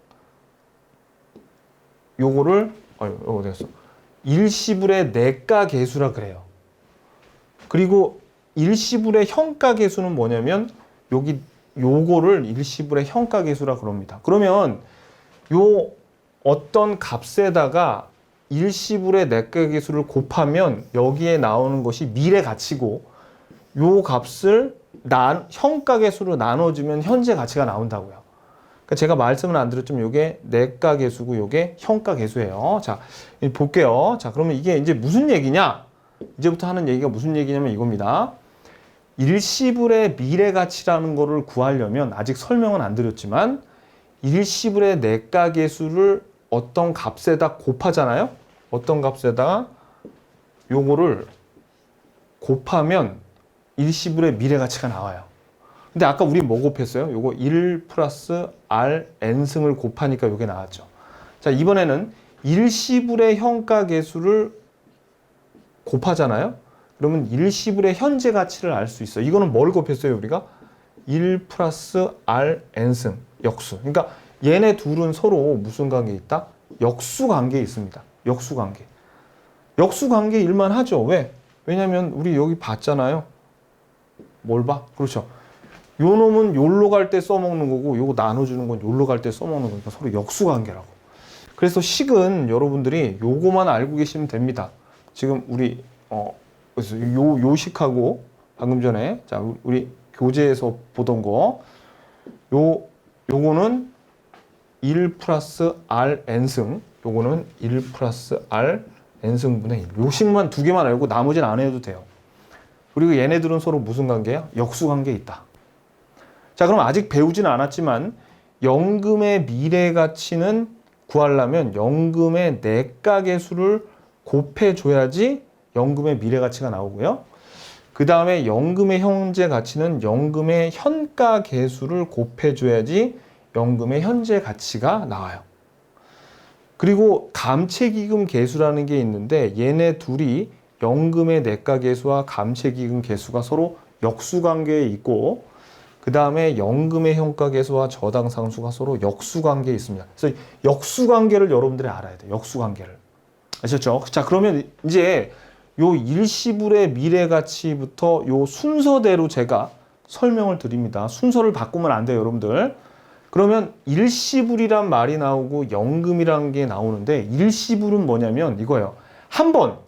요거를 어디 갔어? 일시불의 내가 계수라 그래요. 그리고 일시불의 현가 계수는 뭐냐면 여기 요거를 일시불의 현가 계수라 그럽니다. 그러면 요 어떤 값에다가 일시불의 내가 계수를 곱하면 여기에 나오는 것이 미래 가치고 요 값을 현가 계수로 나눠주면 현재 가치가 나온다고요. 그러니까 제가 말씀을 안 드렸지만 요게 내가 계수고 요게 현가 계수예요. 자, 볼게요. 자, 그러면 이게 이제 무슨 얘기냐? 이제부터 하는 얘기가 무슨 얘기냐면 이겁니다. 일시불의 미래 가치라는 거를 구하려면 아직 설명은 안 드렸지만 일시불의 내가 계수를 어떤 값에다 곱하잖아요. 어떤 값에다가 요거를 곱하면 일시불의 미래 가치가 나와요. 근데 아까 우리 뭐 곱했어요? 요거 1 플러스 R N승을 곱하니까 요게 나왔죠. 자, 이번에는 일시불의 현가 계수를 곱하잖아요. 그러면 일시불의 현재 가치를 알 수 있어요. 이거는 뭘 곱했어요, 우리가? 1 플러스 R N승, 역수. 그러니까 얘네 둘은 서로 무슨 관계에 있다? 역수 관계에 있습니다. 역수 관계. 역수 관계 일만 하죠. 왜? 왜냐면 우리 여기 봤잖아요. 뭘 봐? 그렇죠. 요 놈은 요로 갈 때 써먹는 거고 요거 나눠주는 건 요로 갈 때 써먹는 거니까 서로 역수 관계라고. 그래서 식은 여러분들이 요거만 알고 계시면 됩니다. 지금 우리 그래서 요식하고 방금 전에 자 우리 교재에서 보던 거 요거는 1 플러스 R n승, 요거는 1 플러스 R n승분의 1. 요식만 두 개만 알고 나머지는 안 해도 돼요. 그리고 얘네들은 서로 무슨 관계야? 역수관계에 있다. 자, 그럼 아직 배우지는 않았지만 연금의 미래가치는 구하려면 연금의 내가계수를 곱해줘야지 연금의 미래가치가 나오고요. 그 다음에 연금의 현재가치는 연금의 현가계수를 곱해줘야지 연금의 현재가치가 나와요. 그리고 감채기금 계수라는 게 있는데 얘네 둘이 연금의 내가계수와 감채기금 계수가 서로 역수관계에 있고 그 다음에 연금의 현가계수와 저당상수가 서로 역수관계에 있습니다. 그래서 역수관계를 여러분들이 알아야 돼요. 역수관계를. 아셨죠? 자, 그러면 이제 요 일시불의 미래가치부터 요 순서대로 제가 설명을 드립니다. 순서를 바꾸면 안 돼요, 여러분들. 그러면 일시불이란 말이 나오고 연금이라는 게 나오는데 일시불은 뭐냐면 이거예요. 한 번.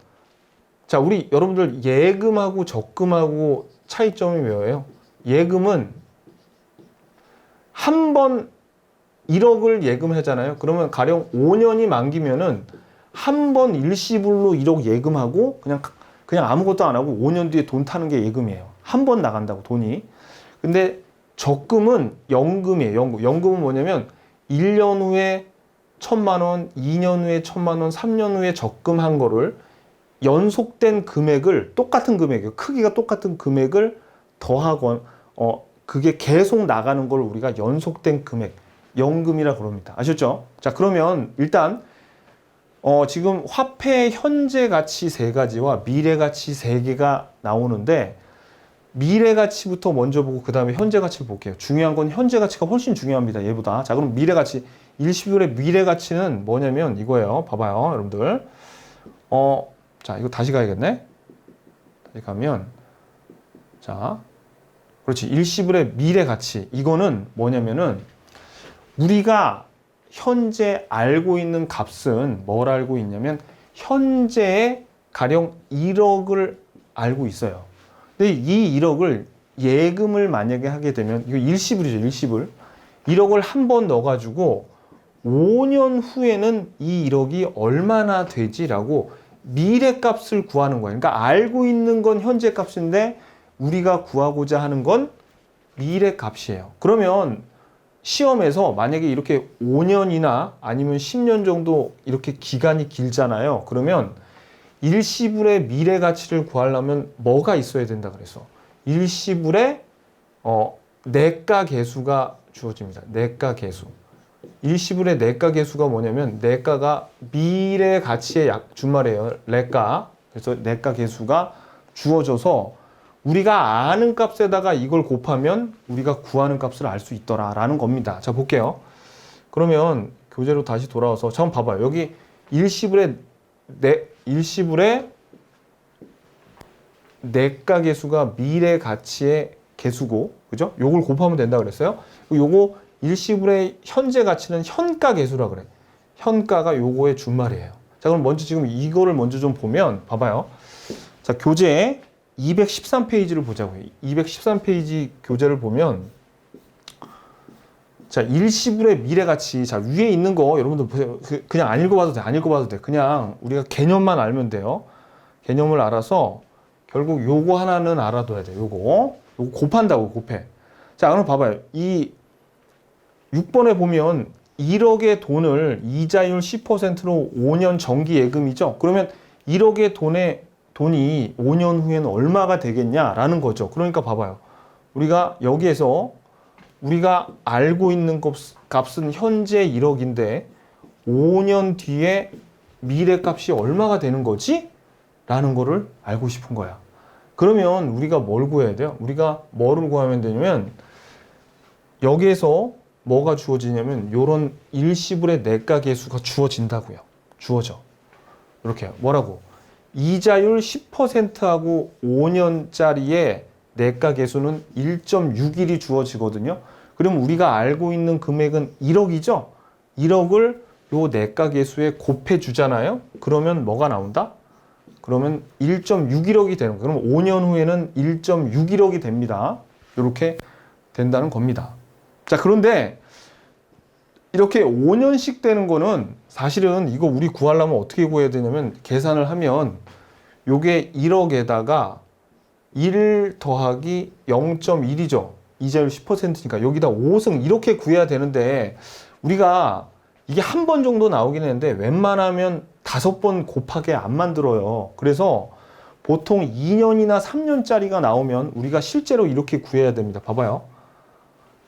자, 우리 여러분들 예금하고 적금하고 차이점이 뭐예요? 예금은 한 번 1억을 예금하잖아요. 그러면 가령 5년이 만기면은 한 번 일시불로 1억 예금하고 그냥 아무것도 안 하고 5년 뒤에 돈 타는 게 예금이에요. 한 번 나간다고 돈이. 근데 적금은 연금이에요. 연금은 뭐냐면 1년 후에 1,000만 원, 2년 후에 1,000만 원, 3년 후에 적금한 거를 연속된 금액을 똑같은 금액이에요. 크기가 똑같은 금액을 더하건 그게 계속 나가는 걸 우리가 연속된 금액, 연금이라 그럽니다. 아셨죠? 자, 그러면 일단 지금 화폐 현재 가치 세 가지와 미래 가치 세 개가 나오는데 미래 가치부터 먼저 보고 그 다음에 현재 가치를 볼게요. 중요한 건 현재 가치가 훨씬 중요합니다. 얘보다. 자, 그럼 미래 가치. 일시불의 미래 가치는 뭐냐면 이거예요. 봐봐요, 여러분들. 자, 이거 다시 가야겠네. 다시 가면 자, 그렇지. 일시불의 미래 가치. 이거는 뭐냐면은 우리가 현재 알고 있는 값은 뭘 알고 있냐면 현재의 가령 1억을 알고 있어요. 근데 이 1억을 예금을 만약에 하게 되면 이거 일시불이죠. 일시불. 1억을 한 번 넣어가지고 5년 후에는 이 1억이 얼마나 되지라고 미래값을 구하는 거예요. 그러니까 알고 있는 건 현재 값인데 우리가 구하고자 하는 건 미래값이에요. 그러면 시험에서 만약에 이렇게 5년이나 아니면 10년 정도 이렇게 기간이 길잖아요. 그러면 일시불의 미래 가치를 구하려면 뭐가 있어야 된다 그래서 일시불의 내가 계수가 주어집니다. 내가 계수. 일시불의 내가 계수가 뭐냐면 내가가 미래 가치의 준말이에요. 내가. 그래서 내가 계수가 주어져서 우리가 아는 값에다가 이걸 곱하면 우리가 구하는 값을 알 수 있더라라는 겁니다. 자, 볼게요. 그러면 교재로 다시 돌아와서 잠깐 봐봐요. 여기 일시불의 내가 계수가 미래 가치의 계수고, 그죠? 요걸 곱하면 된다 그랬어요. 요거 일시불의 현재 가치는 현가 계수라 그래. 현가가 요거의 준말이에요. 자, 그럼 먼저 지금 이거를 먼저 좀 보면 봐봐요. 자, 교재 213페이지를 보자고요. 213페이지 교재를 보면 자, 일시불의 미래가치. 자, 위에 있는 거 여러분들 보세요. 그냥 안 읽어봐도 돼. 안 읽어봐도 돼. 그냥 우리가 개념만 알면 돼요. 개념을 알아서 결국 요거 하나는 알아둬야 돼. 요거 곱한다고 곱해. 자, 그럼 봐봐요. 이 6번에 보면 1억의 돈을 이자율 10%로 5년 정기 예금이죠. 그러면 1억의 돈이 5년 후에는 얼마가 되겠냐라는 거죠. 그러니까 봐봐요. 우리가 여기에서 우리가 알고 있는 값은 현재 1억인데 5년 뒤에 미래값이 얼마가 되는 거지? 라는 거를 알고 싶은 거야. 그러면 우리가 뭘 구해야 돼요? 우리가 뭐를 구하면 되냐면 여기에서 뭐가 주어지냐면 요런 일시불의 내가 계수가 주어진다고요. 주어져. 이렇게 뭐라고? 이자율 10%하고 5년짜리의 내가 계수는 1.61이 주어지거든요. 그럼 우리가 알고 있는 금액은 1억이죠? 1억을 요 내과 계수에 곱해 주잖아요. 그러면 뭐가 나온다? 그러면 1.616이 되는 거예요. 그럼 5년 후에는 1.616이 됩니다. 이렇게 된다는 겁니다. 자, 그런데 이렇게 5년씩 되는 거는 사실은 이거 우리 구하려면 어떻게 구해야 되냐면 계산을 하면 요게 1억에다가 1 더하기 0.1이죠. 이자율 10%니까 여기다 5승 이렇게 구해야 되는데 우리가 이게 한 번 정도 나오긴 했는데 웬만하면 5번 곱하게 안 만들어요. 그래서 보통 2년이나 3년짜리가 나오면 우리가 실제로 이렇게 구해야 됩니다. 봐봐요.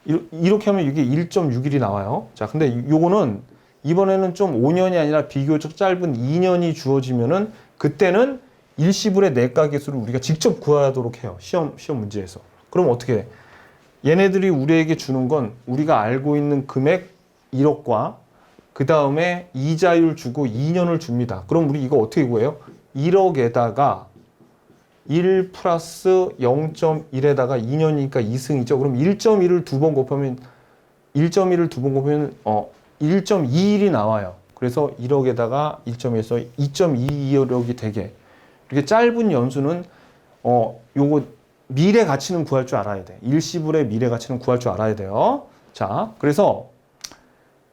이렇게 하면 이게 1.61이 나와요. 자, 근데 요거는 이번에는 좀 5년이 아니라 비교적 짧은 2년이 주어지면은 그때는 일시불의 내과 계수를 우리가 직접 구하도록 해요. 시험 문제에서. 그럼 어떻게 해? 얘네들이 우리에게 주는 건 우리가 알고 있는 금액 1억과 그 다음에 이자율 주고 2년을 줍니다. 그럼 우리 이거 어떻게 구해요? 1억에다가 1 플러스 0.1에다가 2년이니까 2승이죠. 그럼 1.1을 두 번 곱하면 1.21이 나와요. 그래서 1억에다가 1.1에서 2.22억이 되게 이렇게 짧은 연수는 요거 미래 가치는 구할 줄 알아야 돼. 일시불의 미래 가치는 구할 줄 알아야 돼요. 자, 그래서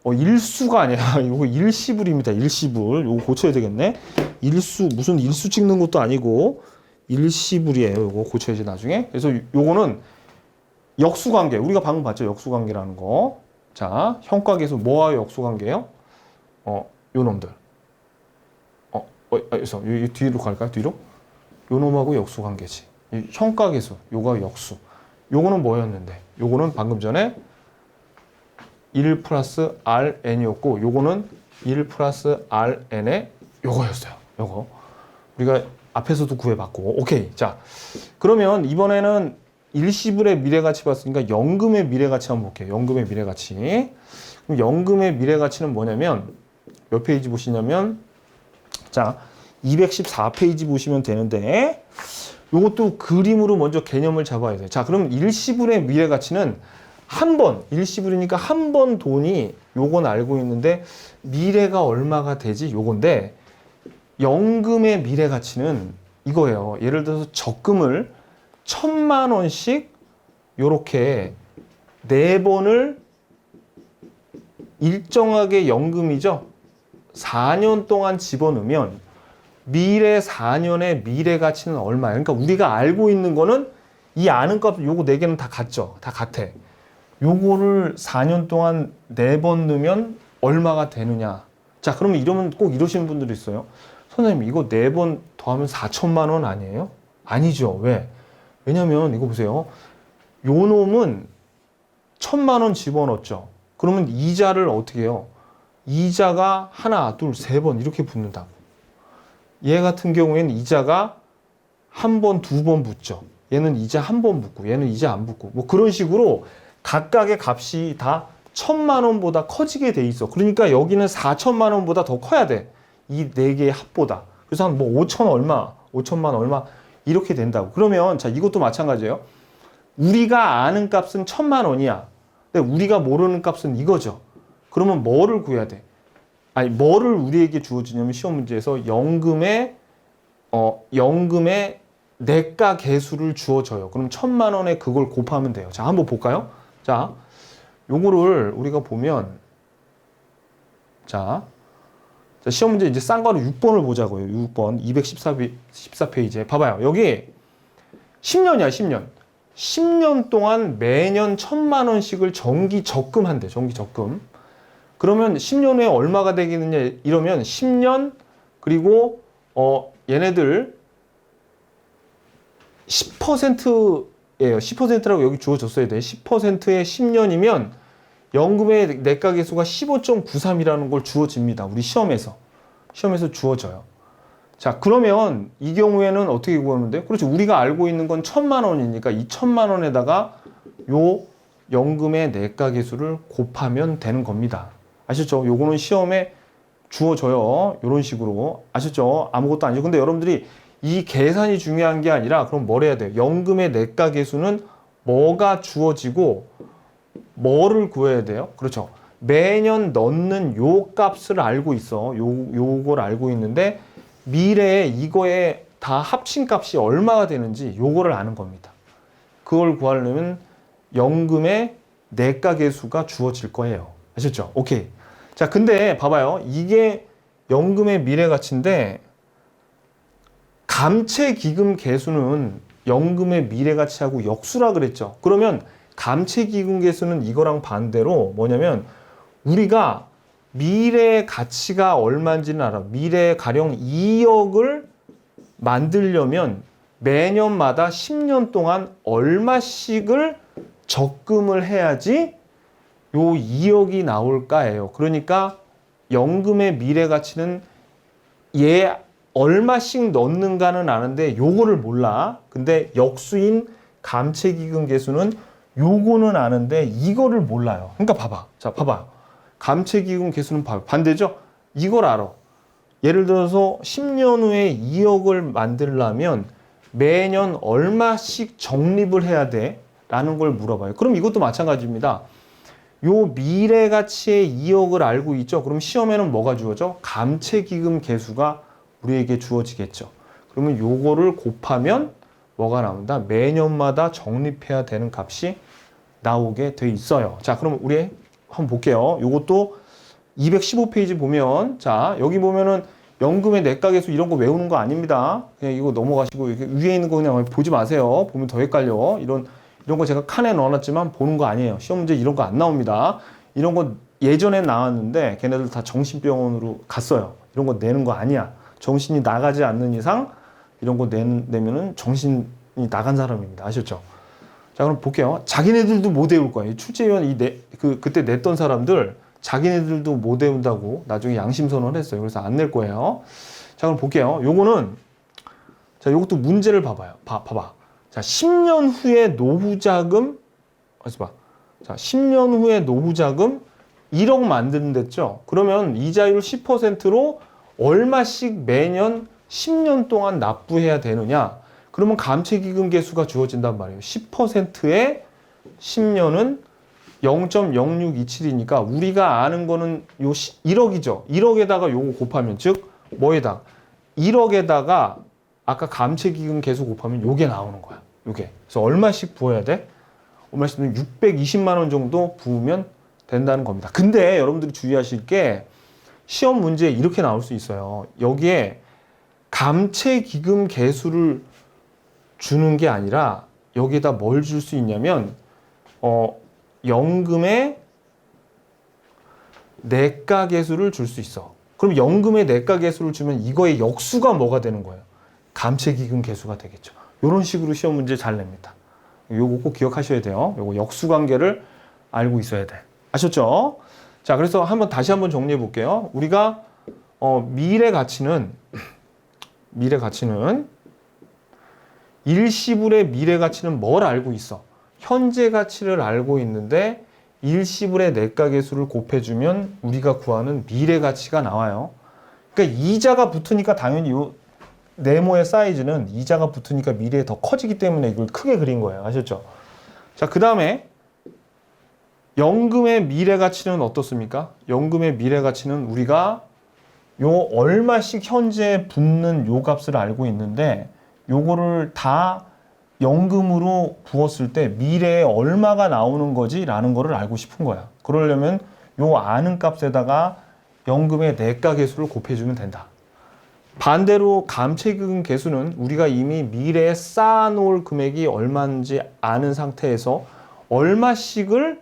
일수가 아니야. 요거 일시불입니다. 일시불. 요거 고쳐야 되겠네. 무슨 일수 찍는 것도 아니고 일시불이에요. 요거 고쳐야지 나중에. 그래서 요거는 역수관계. 우리가 방금 봤죠. 역수관계라는 거. 자, 형과계수 뭐와 역수관계예요? 요 놈들. 그래서 이 뒤로 갈까요? 뒤로? 요 놈하고 역수관계지. 형과계수. 요가 역수. 요거는 뭐였는데? 요거는 방금 전에 1 플러스 Rn이었고 요거는 1 플러스 Rn의 요거였어요. 요거. 우리가 앞에서도 구해봤고. 오케이. 자, 그러면 이번에는 일시불의 미래가치 봤으니까 연금의 미래가치 한번 볼게요. 연금의 미래가치. 그럼 연금의 미래가치는 뭐냐면 몇 페이지 보시냐면 자, 214페이지 보시면 되는데 요것도 그림으로 먼저 개념을 잡아야 돼요. 자, 그럼 일시불의 미래가치는 한 번, 일시불이니까 한 번 돈이 요건 알고 있는데 미래가 얼마가 되지? 요건데 연금의 미래 가치는 이거예요. 예를 들어서 적금을 1,000만 원씩 요렇게 4번을 일정하게 연금이죠. 4년 동안 집어넣으면 미래 4년의 미래 가치는 얼마예요? 그러니까 우리가 알고 있는 거는 이 아는 값 요거 4개는 다 같죠. 다 같아. 요거를 4년 동안 4번 넣으면 얼마가 되느냐. 자, 그러면 이러면 꼭 이러시는 분들이 있어요. 선생님, 이거 4번 더하면 4천만 원 아니에요? 아니죠. 왜? 왜냐면 이거 보세요. 요 놈은 1,000만 원 집어넣었죠. 그러면 이자를 어떻게 해요? 이자가 하나, 둘, 3번 이렇게 붙는다고. 얘 같은 경우에는 이자가 한 번, 2번 붙죠. 얘는 이자 한 번 붙고 얘는 이자 안 붙고 뭐 그런 식으로 각각의 값이 다 1,000만 원보다 커지게 돼 있어. 그러니까 여기는 4천만 원보다 더 커야 돼. 이 네 개의 합보다. 그래서 한 뭐 5천 얼마, 5천만 얼마 이렇게 된다고. 그러면 자, 이것도 마찬가지예요. 우리가 아는 값은 1,000만 원이야. 근데 우리가 모르는 값은 이거죠. 그러면 뭐를 구해야 돼? 아니, 뭐를 우리에게 주어지냐면 시험 문제에서 연금의 내과 계수를 주어져요. 그럼 1,000만 원에 그걸 곱하면 돼요. 자, 한번 볼까요? 자, 요거를 우리가 보면 자, 시험 문제 이제 싼 거는 6번을 보자고요. 6번 214페이지에 봐봐요. 여기 10년이야, 10년. 10년 동안 매년 1,000만 원씩을 정기 적금한대. 정기 적금. 그러면 10년 후에 얼마가 되겠느냐 이러면 10년 그리고 얘네들 10%예요. 10%라고 여기 주어졌어야 돼. 10%의 10년이면 연금의 내과 계수가 15.93이라는 걸 주어집니다. 우리 시험에서 주어져요. 자, 그러면 이 경우에는 어떻게 구하면 돼요? 그렇죠. 우리가 알고 있는 건 1,000만 원이니까 이 1,000만 원에다가 요 연금의 내과 계수를 곱하면 되는 겁니다. 아셨죠? 요거는 시험에 주어져요. 이런 식으로. 아셨죠? 아무것도 아니죠. 근데 여러분들이 이 계산이 중요한 게 아니라 그럼 뭘 해야 돼요? 연금의 내과 계수는 뭐가 주어지고 뭐를 구해야 돼요? 그렇죠. 매년 넣는 요 값을 알고 있어. 요걸 알고 있는데 미래에 이거에 다 합친 값이 얼마가 되는지 요거를 아는 겁니다. 그걸 구하려면 연금의 내가계수가 주어질 거예요. 아셨죠? 오케이. 자, 근데 봐봐요. 이게 연금의 미래가치인데 감채기금 계수는 연금의 미래가치하고 역수라 그랬죠. 그러면 감채기금 계수는 이거랑 반대로 뭐냐면 우리가 미래의 가치가 얼마인지는 알아. 미래 가령 2억을 만들려면 매년마다 10년 동안 얼마씩을 적금을 해야지 요 2억이 나올까예요. 그러니까 연금의 미래 가치는 얘 얼마씩 넣는가는 아는데 요거를 몰라. 근데 역수인 감채기금 계수는 요거는 아는데 이거를 몰라요. 그러니까 봐봐. 자, 봐봐요. 감채기금 계수는 봐요. 반대죠? 이걸 알아. 예를 들어서 10년 후에 2억을 만들려면 매년 얼마씩 적립을 해야 돼? 라는 걸 물어봐요. 그럼 이것도 마찬가지입니다. 요 미래 가치의 2억을 알고 있죠? 그럼 시험에는 뭐가 주어져? 감채기금 계수가 우리에게 주어지겠죠. 그러면 요거를 곱하면 뭐가 나온다? 매년마다 적립해야 되는 값이 나오게 돼 있어요. 자, 그럼 우리 한번 볼게요. 요것도 215페이지 보면, 자, 여기 보면은 연금의 내가계수 이런 거 외우는 거 아닙니다. 그냥 이거 넘어가시고 이렇게 위에 있는 거 그냥 보지 마세요. 보면 더 헷갈려. 이런 거 제가 칸에 넣어놨지만 보는 거 아니에요. 시험 문제 이런 거 안 나옵니다. 이런 거 예전에 나왔는데 걔네들 다 정신병원으로 갔어요. 이런 거 내는 거 아니야. 정신이 나가지 않는 이상 이런 거 내면은 정신이 나간 사람입니다. 아셨죠? 자, 그럼 볼게요. 자기네들도 못 외울 거예요. 출제위원 그때 냈던 사람들 자기네들도 못 외운다고 나중에 양심선언을 했어요. 그래서 안 낼 거예요. 자, 그럼 볼게요. 요거는 자, 요것도 문제를 봐봐요. 봐봐. 자, 10년 후에 노후자금 봐. 자, 10년 후에 노후자금 1억 만드는댔죠. 그러면 이자율 10%로 얼마씩 매년 10년 동안 납부해야 되느냐? 그러면 감채기금 계수가 주어진단 말이에요. 10%에 10년은 0.0627이니까 우리가 아는 거는 요 1억이죠. 1억에다가 요거 곱하면 즉 뭐에다? 1억에다가 아까 감채기금 계수 곱하면 요게 나오는 거야. 요게. 그래서 얼마씩 부어야 돼? 얼마씩 620만 원 정도 부으면 된다는 겁니다. 근데 여러분들이 주의하실 게 시험 문제에 이렇게 나올 수 있어요. 여기에 감채기금 계수를 주는 게 아니라 여기에다 뭘 줄 수 있냐면 연금의 내가계수를 줄 수 있어. 그럼 연금의 내가계수를 주면 이거의 역수가 뭐가 되는 거예요? 감채기금 계수가 되겠죠. 이런 식으로 시험 문제 잘 냅니다. 요거 꼭 기억하셔야 돼요. 요거 역수관계를 알고 있어야 돼. 아셨죠? 자, 그래서 다시 한번 정리해 볼게요. 우리가 미래 가치는 일시불의 미래 가치는 뭘 알고 있어? 현재 가치를 알고 있는데 일시불의 내가계수를 곱해주면 우리가 구하는 미래 가치가 나와요. 그러니까 이자가 붙으니까 당연히 요 네모의 사이즈는 이자가 붙으니까 미래에 더 커지기 때문에 이걸 크게 그린 거예요. 아셨죠? 자, 그 다음에 연금의 미래 가치는 어떻습니까? 연금의 미래 가치는 우리가 요 얼마씩 현재 붙는 요 값을 알고 있는데 요거를 다 연금으로 부었을 때 미래에 얼마가 나오는 거지? 라는 거를 알고 싶은 거야. 그러려면 요 아는 값에다가 연금의 내가계수를 곱해주면 된다. 반대로 감채기금 계수는 우리가 이미 미래에 쌓아놓을 금액이 얼마인지 아는 상태에서 얼마씩을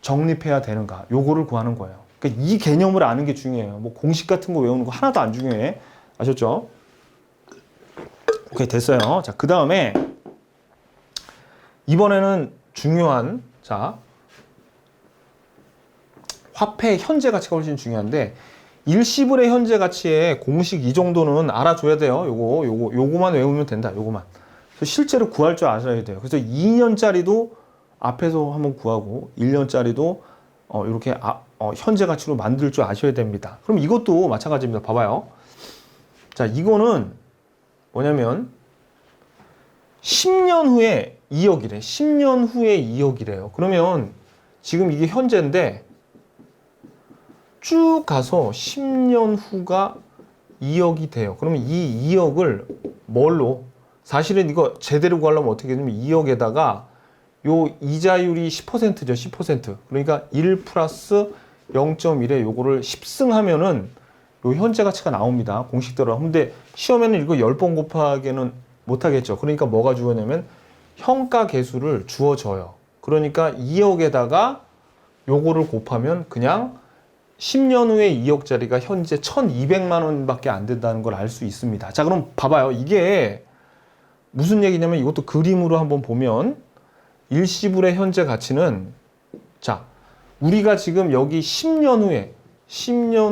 적립해야 되는가 요거를 구하는 거예요. 그러니까 이 개념을 아는 게 중요해요. 뭐 공식 같은 거 외우는 거 하나도 안 중요해. 아셨죠? 오케이, 됐어요. 자, 그 다음에 이번에는 중요한 화폐 현재 가치가 훨씬 중요한데 일시불의 현재 가치의 공식 이 정도는 알아줘야 돼요. 요거만 외우면 된다. 요거만. 그래서 실제로 구할 줄 아셔야 돼요. 그래서 2년짜리도 앞에서 한번 구하고 1년짜리도 이렇게 현재 가치로 만들 줄 아셔야 됩니다. 그럼 이것도 마찬가지입니다. 봐봐요. 자, 이거는 뭐냐면 10년 후에 2억이래. 10년 후에 2억이래요. 그러면 지금 이게 현재인데 쭉 가서 10년 후가 2억이 돼요. 그러면 이 2억을 뭘로? 사실은 이거 제대로 구하려면 어떻게 되냐면 2억에다가 요 이자율이 10%죠. 10%. 그러니까 1 플러스 0.1에 요거를 10승하면은 요 현재 가치가 나옵니다. 공식대로. 근데 시험에는 이거 10번 곱하기는 못하겠죠. 그러니까 뭐가 주어냐면 현가 계수를 주어져요. 그러니까 2억에다가 요거를 곱하면 그냥 10년 후에 2억짜리가 현재 1,200만 원밖에 안 된다는 걸 알 수 있습니다. 자, 그럼 봐봐요. 이게 무슨 얘기냐면 이것도 그림으로 한번 보면 일시불의 현재 가치는 자, 우리가 지금 여기 10년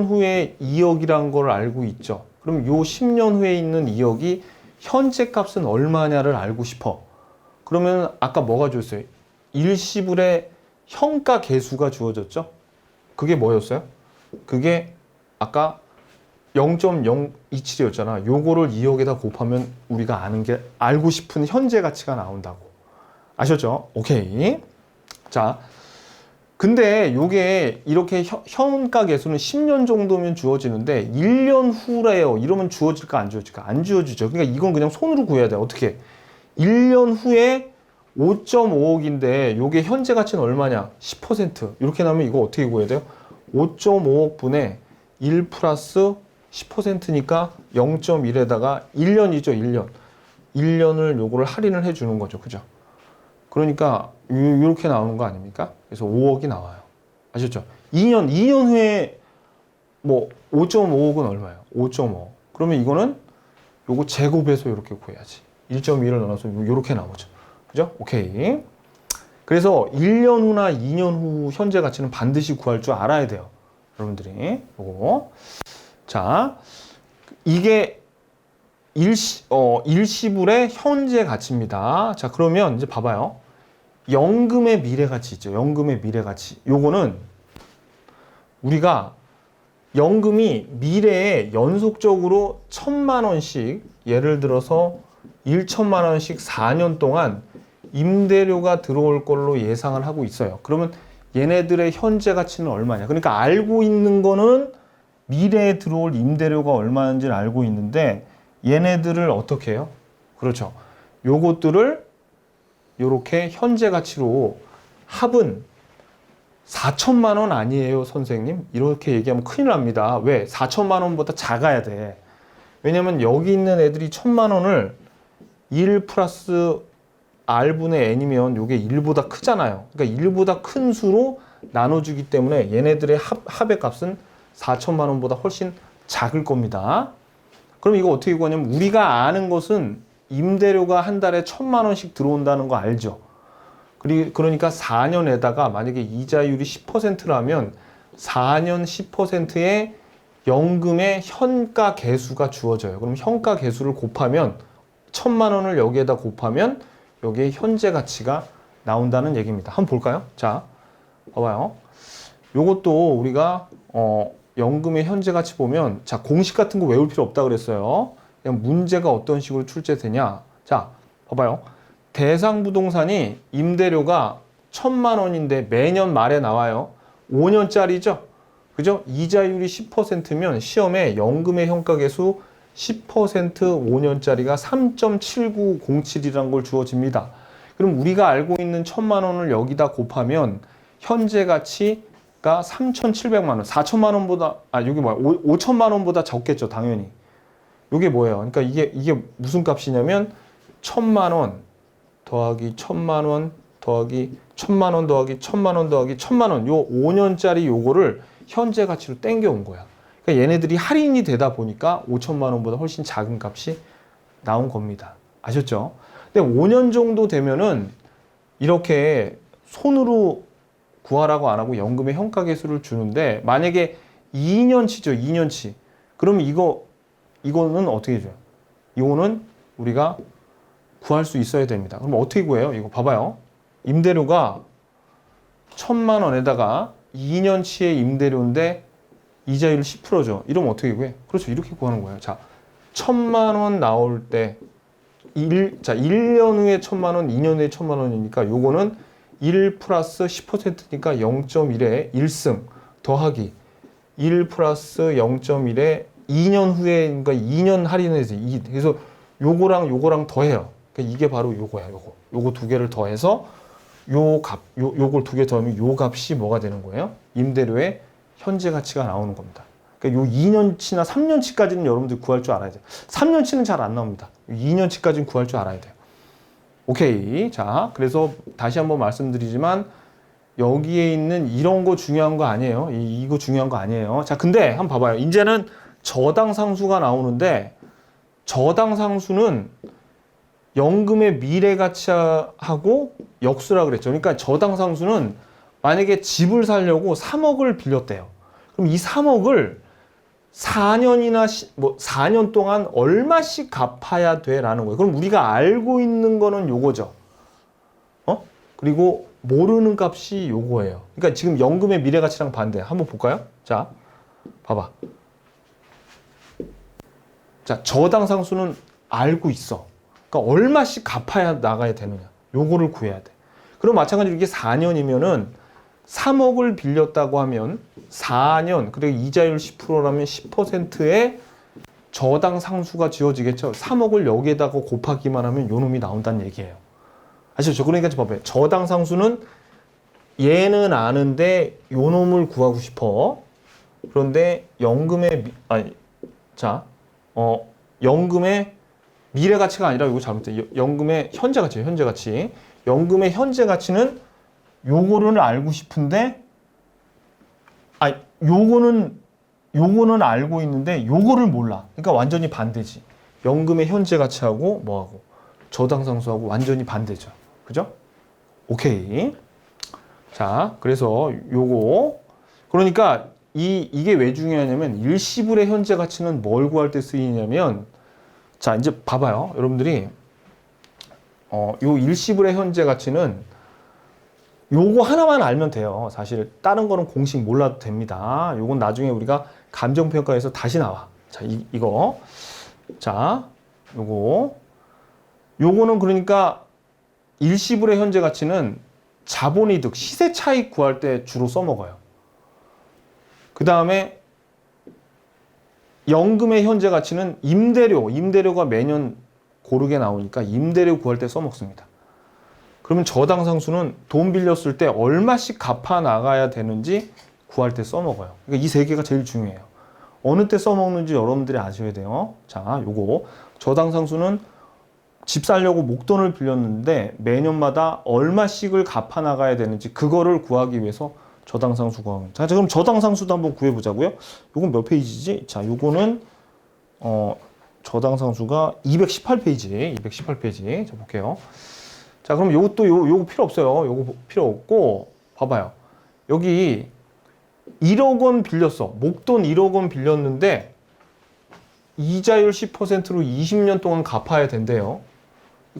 후에 2억이란 걸 알고 있죠. 그럼 요 10년 후에 있는 2억이 현재 값은 얼마냐를 알고 싶어. 그러면 아까 뭐가 주었어요? 일시불의 현가 계수가 주어졌죠? 그게 뭐였어요? 그게 아까 0.027이었잖아. 요거를 2억에다 곱하면 우리가 아는 게 알고 싶은 현재 가치가 나온다고. 아셨죠? 오케이. 자, 근데 요게 이렇게 현가 계수는 10년 정도면 주어지는데 1년 후래요. 이러면 주어질까 안 주어질까? 안 주어지죠. 그러니까 이건 그냥 손으로 구해야 돼. 어떻게? 1년 후에 5.5억인데 요게 현재 가치는 얼마냐? 10%. 이렇게 나오면 이거 어떻게 구해야 돼요? 5.5억 분의 1 플러스 10%니까 0.1에다가 1년이죠, 1년. 1년을 요거를 할인을 해 주는 거죠. 그죠? 그러니까 이렇게 나오는 거 아닙니까? 그래서 5억이 나와요. 아셨죠? 2년 후에 뭐 5.5억은 얼마예요? 5.5. 그러면 이거는 요거 제곱해서 이렇게 구해야지. 1.2를 넣어서 이렇게 나오죠. 그죠? 오케이. 그래서 1년 후나 2년 후 현재 가치는 반드시 구할 줄 알아야 돼요. 여러분들이. 요거. 자, 이게 일시불의 현재 가치입니다. 자, 그러면 이제 봐봐요. 연금의 미래 가치 있죠. 연금의 미래 가치. 요거는 우리가 연금이 미래에 연속적으로 1,000만 원씩 예를 들어서 1,000만 원씩 4년 동안 임대료가 들어올 걸로 예상을 하고 있어요. 그러면 얘네들의 현재 가치는 얼마냐? 그러니까 알고 있는 거는 미래에 들어올 임대료가 얼마인지를 알고 있는데 얘네들을 어떻게 해요? 그렇죠. 요것들을 요렇게 현재 가치로 합은 4천만 원 아니에요, 선생님? 이렇게 얘기하면 큰일 납니다. 왜? 4천만 원보다 작아야 돼. 왜냐면 여기 있는 애들이 1,000만 원을 1 플러스 R분의 N이면 요게 1보다 크잖아요. 그러니까 1보다 큰 수로 나눠주기 때문에 얘네들의 합의 값은 4천만 원보다 훨씬 작을 겁니다. 그럼 이거 어떻게 구하냐면 우리가 아는 것은 임대료가 한 달에 1,000만 원씩 들어온다는 거 알죠? 그러니까 4년에다가 만약에 이자율이 10%라면 4년 10%의 연금의 현가 계수가 주어져요. 그럼 현가 계수를 곱하면 1,000만 원을 여기에다 곱하면 여기에 현재 가치가 나온다는 얘기입니다. 한번 볼까요? 자, 봐봐요. 요것도 우리가 연금의 현재 가치 보면 자, 공식 같은 거 외울 필요 없다 그랬어요. 그냥 문제가 어떤 식으로 출제되냐. 자, 봐봐요. 대상 부동산이 임대료가 1,000만 원인데 매년 말에 나와요. 5년짜리죠? 그죠? 이자율이 10%면 시험에 연금의 현가계수 10% 5년짜리가 3.7907이라는 걸 주어집니다. 그럼 우리가 알고 있는 1,000만 원을 여기다 곱하면 현재 가치가 3,700만 원, 4천만 원보다, 여기 뭐야? 5천만 원보다 적겠죠, 당연히. 이게 뭐예요? 그러니까 이게 무슨 값이냐면 1,000만 원 더하기 1,000만 원 더하기 1,000만 원 더하기 1,000만 원 더하기 1,000만 원 요 5년짜리 요거를 현재 가치로 땡겨온 거야. 그러니까 얘네들이 할인이 되다 보니까 5천만 원보다 훨씬 작은 값이 나온 겁니다. 아셨죠? 근데 5년 정도 되면은 이렇게 손으로 구하라고 안 하고 연금의 현가 계수를 주는데 만약에 2년치죠, 2년치. 그럼 이거는 어떻게 해줘요? 이거는 우리가 구할 수 있어야 됩니다. 그럼 어떻게 구해요? 이거 봐봐요. 임대료가 1,000만 원에다가 2년치의 임대료인데 이자율 10%죠. 이러면 어떻게 구해? 그렇죠. 이렇게 구하는 거예요. 자, 1,000만 원 나올 때 1년 후에 1,000만 원, 2년 후에 1,000만 원이니까 요거는 1 플러스 10%니까 0.1에 1승 더하기 1 플러스 0.1에 2년 후에, 그러니까 2년 할인해서 그래서 요거랑 더해요. 그러니까 이게 바로 요거야. 요거 두 개를 더해서 요걸 두 개 더하면 요 값이 뭐가 되는 거예요? 임대료의 현재 가치가 나오는 겁니다. 그러니까 요 2년치나 3년치까지는 여러분들 구할 줄 알아야 돼요. 3년치는 잘 안 나옵니다. 2년치까지는 구할 줄 알아야 돼요. 오케이. 자, 그래서 다시 한번 말씀드리지만 여기에 있는 이런 거 중요한 거 아니에요. 이거 중요한 거 아니에요. 자, 근데 한번 봐봐요. 이제는 저당 상수가 나오는데 저당 상수는 연금의 미래 가치하고 역수라 그랬죠. 그러니까 저당 상수는 만약에 집을 사려고 3억을 빌렸대요. 그럼 이 3억을 4년이나 4년 동안 얼마씩 갚아야 돼라는 거예요. 그럼 우리가 알고 있는 거는 요거죠. 그리고 모르는 값이 요거예요. 그러니까 지금 연금의 미래 가치랑 반대. 한번 볼까요? 자, 봐봐. 자, 저당 상수는 알고 있어. 그러니까 얼마씩 갚아야 나가야 되느냐. 요거를 구해야 돼. 그럼 마찬가지로 이게 4년이면은 3억을 빌렸다고 하면 4년, 그리고 이자율 10%라면 10%의 저당 상수가 지어지겠죠. 3억을 여기에다가 곱하기만 하면 요 놈이 나온다는 얘기예요. 아시죠? 그러니까 봐봐요. 저당 상수는 얘는 아는데 요 놈을 구하고 싶어. 그런데 연금의 연금의 미래 가치가 아니라 이거 잘못돼. 연금의 현재 가치, 현재 가치. 연금의 현재 가치는 요거를 알고 싶은데, 요거는 알고 있는데 요거를 몰라. 그러니까 완전히 반대지. 연금의 현재 가치하고 뭐하고 저당 상수하고 완전히 반대죠. 그죠? 오케이. 자, 그래서 요거 그러니까 이게 왜 중요하냐면 일시불의 현재 가치는 뭘 구할 때 쓰이냐면 자, 이제 봐봐요. 여러분들이 요 일시불의 현재 가치는 요거 하나만 알면 돼요. 사실 다른 거는 공식 몰라도 됩니다. 요건 나중에 우리가 감정평가에서 다시 나와. 자, 이거. 자, 요거는 그러니까 일시불의 현재 가치는 자본이득, 시세 차익 구할 때 주로 써먹어요. 그 다음에 연금의 현재 가치는 임대료가 매년 고르게 나오니까 임대료 구할 때 써먹습니다. 그러면 저당 상수는 돈 빌렸을 때 얼마씩 갚아 나가야 되는지 구할 때 써먹어요. 그러니까 이 세 개가 제일 중요해요. 어느 때 써먹는지 여러분들이 아셔야 돼요. 자, 요거 저당 상수는 집 살려고 목돈을 빌렸는데 매년마다 얼마씩을 갚아 나가야 되는지 그거를 구하기 위해서 저당 상수 구하는. 자, 그럼 저당 상수도 한번 구해 보자고요. 요건 몇 페이지지? 자, 요거는 저당 상수가 218페이지. 218페이지. 자, 볼게요. 자, 그럼 요것도 요거 필요 없어요. 요거 필요 없고 봐봐요. 여기 1억 원 빌렸어. 목돈 1억 원 빌렸는데 이자율 10%로 20년 동안 갚아야 된대요.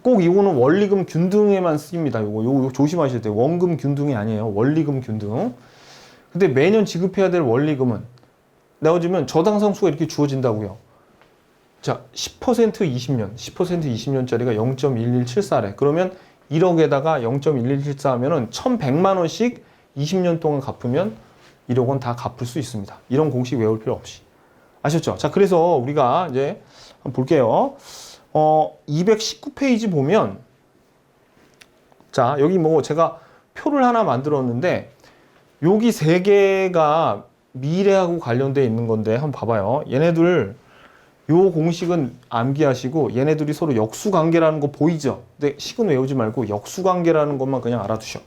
꼭 이거는 원리금 균등에만 쓰입니다. 요거 조심하셔야 돼요. 원금 균등이 아니에요. 원리금 균등. 근데 매년 지급해야 될 원리금은 나오지면 저당 상수가 이렇게 주어진다고요. 자, 10% 20년, 10% 20년짜리가 0.1174래. 그러면 1억에다가 0.1174 하면은 1,100만 원씩 20년 동안 갚으면 1억 원 다 갚을 수 있습니다. 이런 공식 외울 필요 없이. 아셨죠? 자, 그래서 우리가 이제 한번 볼게요. 219페이지 보면 자, 여기 뭐 제가 표를 하나 만들었는데 여기 세 개가 미래하고 관련되어 있는 건데 한번 봐봐요. 얘네들 요 공식은 암기하시고 얘네들이 서로 역수관계라는 거 보이죠? 근데 식은 외우지 말고 역수관계라는 것만 그냥 알아두셔.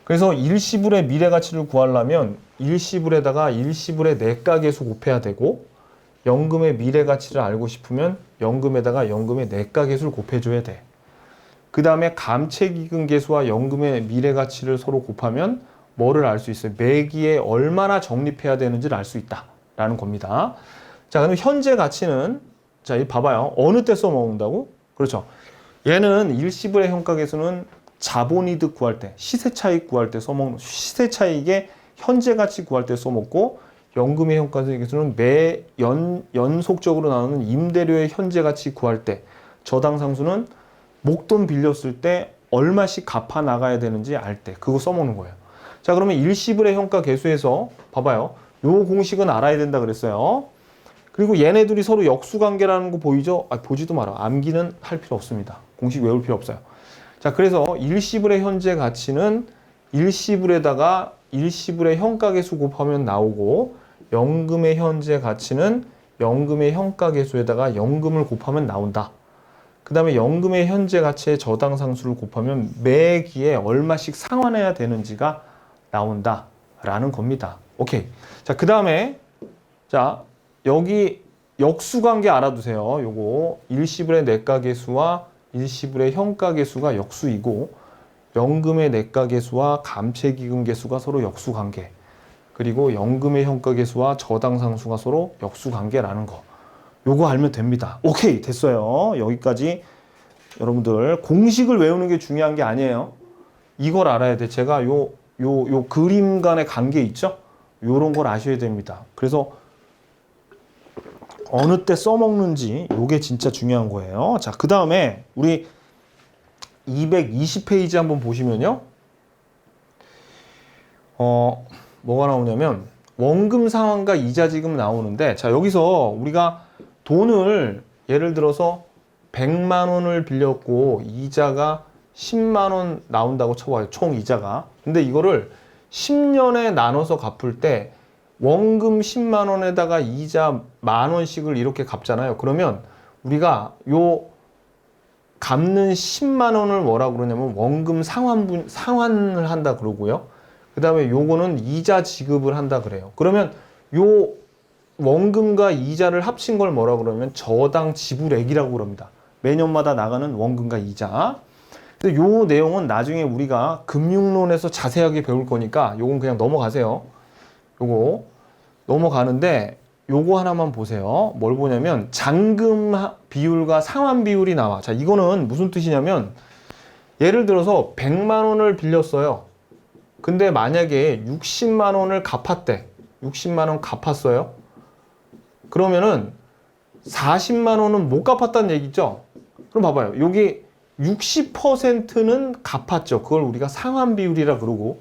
그래서 일시불의 미래가치를 구하려면 일시불에다가 일시불의 내가계수 곱해야 되고 연금의 미래가치를 알고 싶으면 연금에다가 연금의 내가계수를 곱해줘야 돼. 그 다음에 감채기금계수와 연금의 미래가치를 서로 곱하면 뭐를 알 수 있어요? 매기에 얼마나 적립해야 되는지를 알 수 있다라는 겁니다. 자, 그럼 현재 가치는 자, 이 봐봐요. 어느 때 써먹는다고? 그렇죠. 얘는 일시불의 현가계수는 자본이득 구할 때, 시세차익 구할 때 써먹는, 시세차익의 현재 가치 구할 때 써먹고 연금의 현가계수는 연속적으로 나오는 임대료의 현재 가치 구할 때, 저당 상수는 목돈 빌렸을 때 얼마씩 갚아 나가야 되는지 알 때, 그거 써먹는 거예요. 자, 그러면 일시불의 현가계수에서 봐봐요. 요 공식은 알아야 된다 그랬어요. 그리고 얘네들이 서로 역수관계라는 거 보이죠? 보지도 마라. 암기는 할 필요 없습니다. 공식 외울 필요 없어요. 자, 그래서 일시불의 현재 가치는 일시불에다가 일시불의 현가계수 곱하면 나오고, 연금의 현재 가치는 연금의 현가계수에다가 연금을 곱하면 나온다. 그 다음에 연금의 현재 가치의 저당상수를 곱하면 매 기에 얼마씩 상환해야 되는지가 나온다 라는 겁니다. 오케이. 자, 그 다음에 자, 여기 역수관계 알아두세요. 요거 일시불의 내가계수와 일시불의 현가계수가 역수이고, 연금의 내가계수와 감채기금계수가 서로 역수관계, 그리고 연금의 현가계수와 저당상수가 서로 역수관계라는 거, 요거 알면 됩니다. 오케이, 됐어요. 여기까지. 여러분들 공식을 외우는 게 중요한 게 아니에요. 이걸 알아야 돼. 제가 요 그림 간의 관계 있죠? 요런 걸 아셔야 됩니다. 그래서 어느 때 써먹는지 요게 진짜 중요한 거예요. 자, 그 다음에 우리 220페이지 한번 보시면요. 뭐가 나오냐면 원금 상환과 이자 지금 나오는데, 자, 여기서 우리가 돈을 예를 들어서 100만 원을 빌렸고 이자가 10만 원 나온다고 쳐봐요. 총 이자가. 근데 이거를 10년에 나눠서 갚을 때 원금 10만 원에다가 이자 10,000원씩을 이렇게 갚잖아요. 그러면 우리가 요 갚는 10만 원을 뭐라 그러냐면 원금 상환을 한다 그러고요. 그 다음에 요거는 이자 지급을 한다 그래요. 그러면 요 원금과 이자를 합친 걸 뭐라 그러면 저당 지불액이라고 그럽니다. 매년마다 나가는 원금과 이자. 근데 요 내용은 나중에 우리가 금융론에서 자세하게 배울 거니까 요건 그냥 넘어가세요. 요거 넘어가는데 요거 하나만 보세요. 뭘 보냐면 잔금 비율과 상환 비율이 나와. 자, 이거는 무슨 뜻이냐면 예를 들어서 100만 원을 빌렸어요. 근데 만약에 60만 원을 갚았대. 60만 원 갚았어요. 그러면은 40만 원은 못 갚았다는 얘기죠. 그럼 봐봐요. 여기 60%는 갚았죠. 그걸 우리가 상환 비율이라 그러고,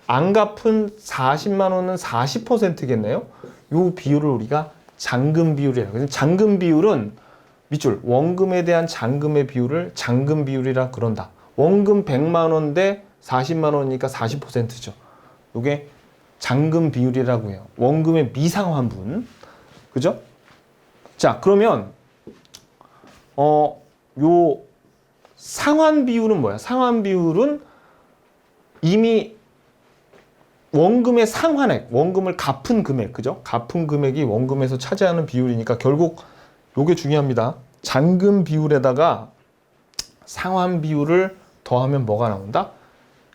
안 갚은 40만 원은 40%겠네요. 요 비율을 우리가 잔금 비율이라. 그래서 잔금 비율은 밑줄 원금에 대한 잔금의 비율을 잔금 비율이라 그런다. 원금 100만 원 대 40만 원이니까 40%죠. 요게 잔금 비율이라고 해요. 원금의 미상환분. 그죠? 자, 그러면 요 상환 비율은 뭐야? 상환 비율은 이미 원금의 상환액, 원금을 갚은 금액, 그죠? 갚은 금액이 원금에서 차지하는 비율이니까 결국 요게 중요합니다. 잔금 비율에다가 상환 비율을 더하면 뭐가 나온다?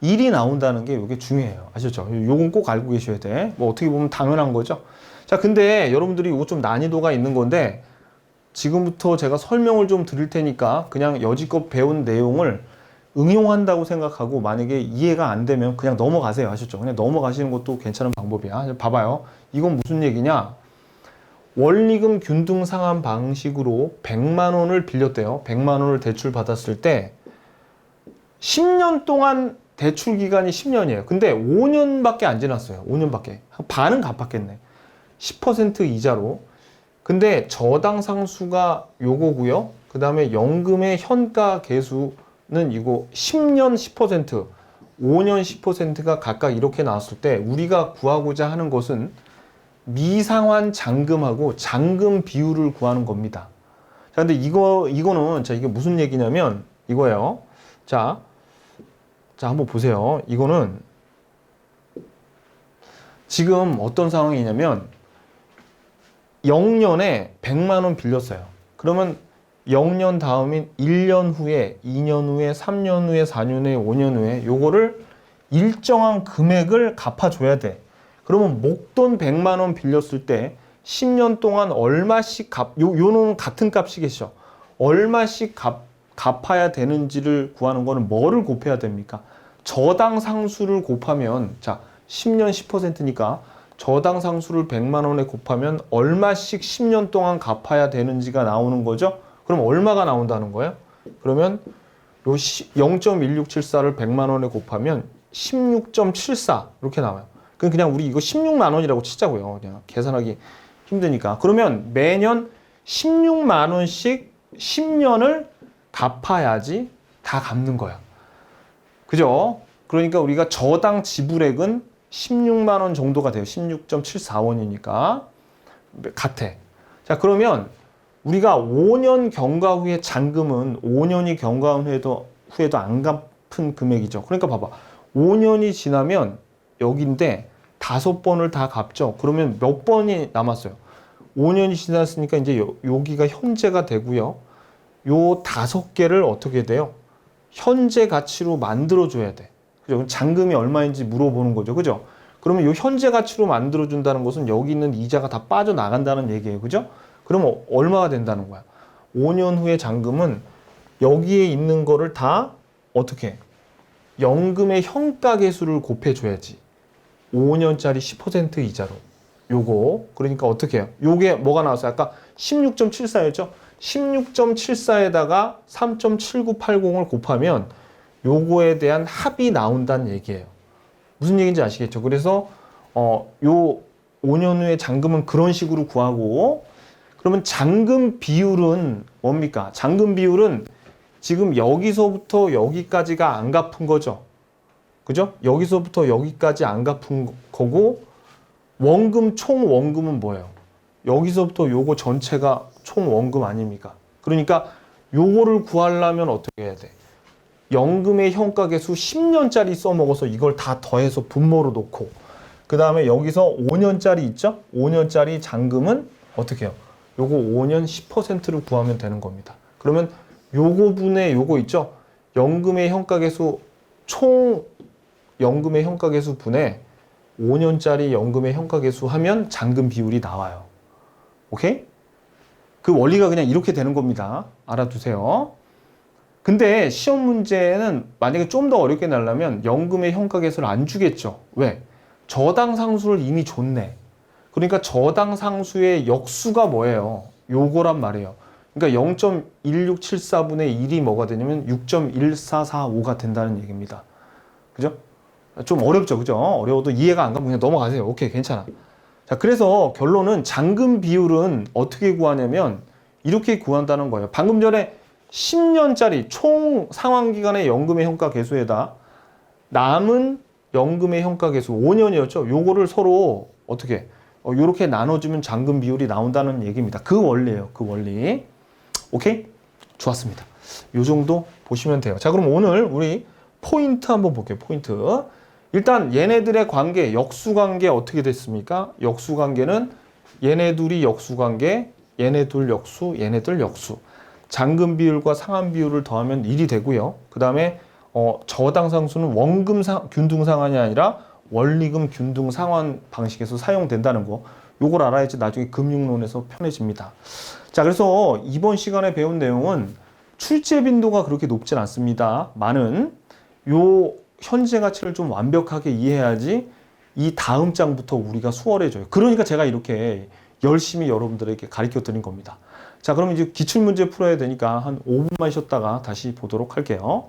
1이 나온다는 게 요게 중요해요. 아시죠? 요건 꼭 알고 계셔야 돼. 뭐 어떻게 보면 당연한 거죠. 자, 근데 여러분들이 이거 좀 난이도가 있는 건데, 지금부터 제가 설명을 좀 드릴 테니까 그냥 여지껏 배운 내용을 응용한다고 생각하고, 만약에 이해가 안 되면 그냥 넘어가세요. 아셨죠? 그냥 넘어가시는 것도 괜찮은 방법이야. 봐봐요. 이건 무슨 얘기냐? 원리금 균등 상환 방식으로 100만 원을 빌렸대요. 100만 원을 대출 받았을 때 10년 동안 대출 기간이 10년이에요. 근데 5년밖에 안 지났어요. 5년밖에. 반은 갚았겠네. 10% 이자로. 근데 저당 상수가 요거고요. 그 다음에 연금의 현가 계수는 이거 10년 10%, 5년 10%가 각각 이렇게 나왔을 때 우리가 구하고자 하는 것은 미상환 잔금하고 잔금 비율을 구하는 겁니다. 자, 근데 이거는 자, 이게 무슨 얘기냐면 이거예요. 자, 한번 보세요. 이거는 지금 어떤 상황이냐면 0년에 100만 원 빌렸어요. 그러면 0년 다음인 1년 후에, 2년 후에, 3년 후에, 4년 후에, 5년 후에 요거를 일정한 금액을 갚아줘야 돼. 그러면 목돈 100만 원 빌렸을 때 10년 동안 얼마씩 요놈은 같은 값이겠죠. 얼마씩 갚아야 되는지를 구하는 거는 뭐를 곱해야 됩니까? 저당 상수를 곱하면, 자, 10년 10%니까 저당 상수를 100만 원에 곱하면 얼마씩 10년 동안 갚아야 되는지가 나오는 거죠. 그럼 얼마가 나온다는 거예요? 그러면 요 0.1674를 100만 원에 곱하면 16.74 이렇게 나와요. 그냥 우리 이거 16만 원이라고 치자고요. 그냥 계산하기 힘드니까. 그러면 매년 16만 원씩 10년을 갚아야지 다 갚는 거야. 그죠? 그러니까 우리가 저당 지불액은 16만 원 정도가 돼요. 16.74원이니까. 같아. 자, 그러면 우리가 5년 경과 후에 잔금은 5년이 경과한 후에도 안 갚은 금액이죠. 그러니까 봐봐. 5년이 지나면 여기인데 5번을 다 갚죠. 그러면 몇 번이 남았어요? 5년이 지났으니까 이제 여기가 현재가 되고요. 요 5개를 어떻게 돼요? 현재 가치로 만들어줘야 돼. 그죠? 그럼 잔금이 얼마인지 물어보는 거죠. 그죠? 그러면 요 현재 가치로 만들어준다는 것은 여기 있는 이자가 다 빠져나간다는 얘기예요. 그죠? 그러면 얼마가 된다는 거야? 5년 후에 잔금은 여기에 있는 거를 다 어떻게? 연금의 현가계수를 곱해줘야지. 5년짜리 10% 이자로. 요거. 그러니까 어떻게 해요? 요게 뭐가 나왔어요? 아까 16.74였죠? 16.74에다가 3.7980을 곱하면 요거에 대한 합이 나온다는 얘기예요. 무슨 얘기인지 아시겠죠? 그래서 요 5년 후에 잔금은 그런 식으로 구하고, 그러면 잔금 비율은 뭡니까? 잔금 비율은 지금 여기서부터 여기까지가 안 갚은 거죠. 그죠? 여기서부터 여기까지 안 갚은 거고, 원금, 총 원금은 뭐예요? 여기서부터 요거 전체가 총 원금 아닙니까? 그러니까 요거를 구하려면 어떻게 해야 돼? 연금의 현가계수 10년짜리 써먹어서 이걸 다 더해서 분모로 놓고, 그 다음에 여기서 5년짜리 있죠? 5년짜리 잔금은 어떻게 해요? 요거 5년 10%를 구하면 되는 겁니다. 그러면 요거 분의 요거 있죠? 연금의 현가계수, 총 연금의 현가계수 분의 5년짜리 연금의 현가계수 하면 잔금 비율이 나와요. 오케이? 그 원리가 그냥 이렇게 되는 겁니다. 알아두세요. 근데 시험 문제는 만약에 좀 더 어렵게 내려면 연금의 현가계수를 안 주겠죠. 왜? 저당 상수를 이미 줬네. 그러니까 저당 상수의 역수가 뭐예요? 요거란 말이에요. 그러니까 0.1674분의 1이 뭐가 되냐면 6.1445가 된다는 얘기입니다. 그죠? 좀 어렵죠. 그죠? 어려워도 이해가 안 가면 그냥 넘어가세요. 오케이, 괜찮아. 자, 그래서 결론은 잔금 비율은 어떻게 구하냐면 이렇게 구한다는 거예요. 방금 전에 10년짜리 총 상환기간의 연금의 현가계수에다 남은 연금의 현가계수 5년이었죠. 요거를 서로 어떻게 요렇게 나눠주면 잔금 비율이 나온다는 얘기입니다. 그 원리예요. 그 원리. 오케이? 좋았습니다. 요 정도 보시면 돼요. 자, 그럼 오늘 우리 포인트 한번 볼게요. 포인트. 일단 얘네들의 관계, 역수관계 어떻게 됐습니까? 역수관계는 얘네 둘이 역수관계, 얘네 둘 역수, 얘네들 역수. 잔금 비율과 상환 비율을 더하면 1이 되고요. 그 다음에 저당 상수는 원금 균등 상환이 아니라 원리금 균등 상환 방식에서 사용된다는 거. 요걸 알아야지 나중에 금융론에서 편해집니다. 자, 그래서 이번 시간에 배운 내용은 출제 빈도가 그렇게 높진 않습니다. 많은 요 현재 가치를 좀 완벽하게 이해해야지 이 다음 장부터 우리가 수월해져요. 그러니까 제가 이렇게 열심히 여러분들에게 가르쳐 드린 겁니다. 자, 그럼 이제 기출문제 풀어야 되니까 한 5분만 쉬었다가 다시 보도록 할게요.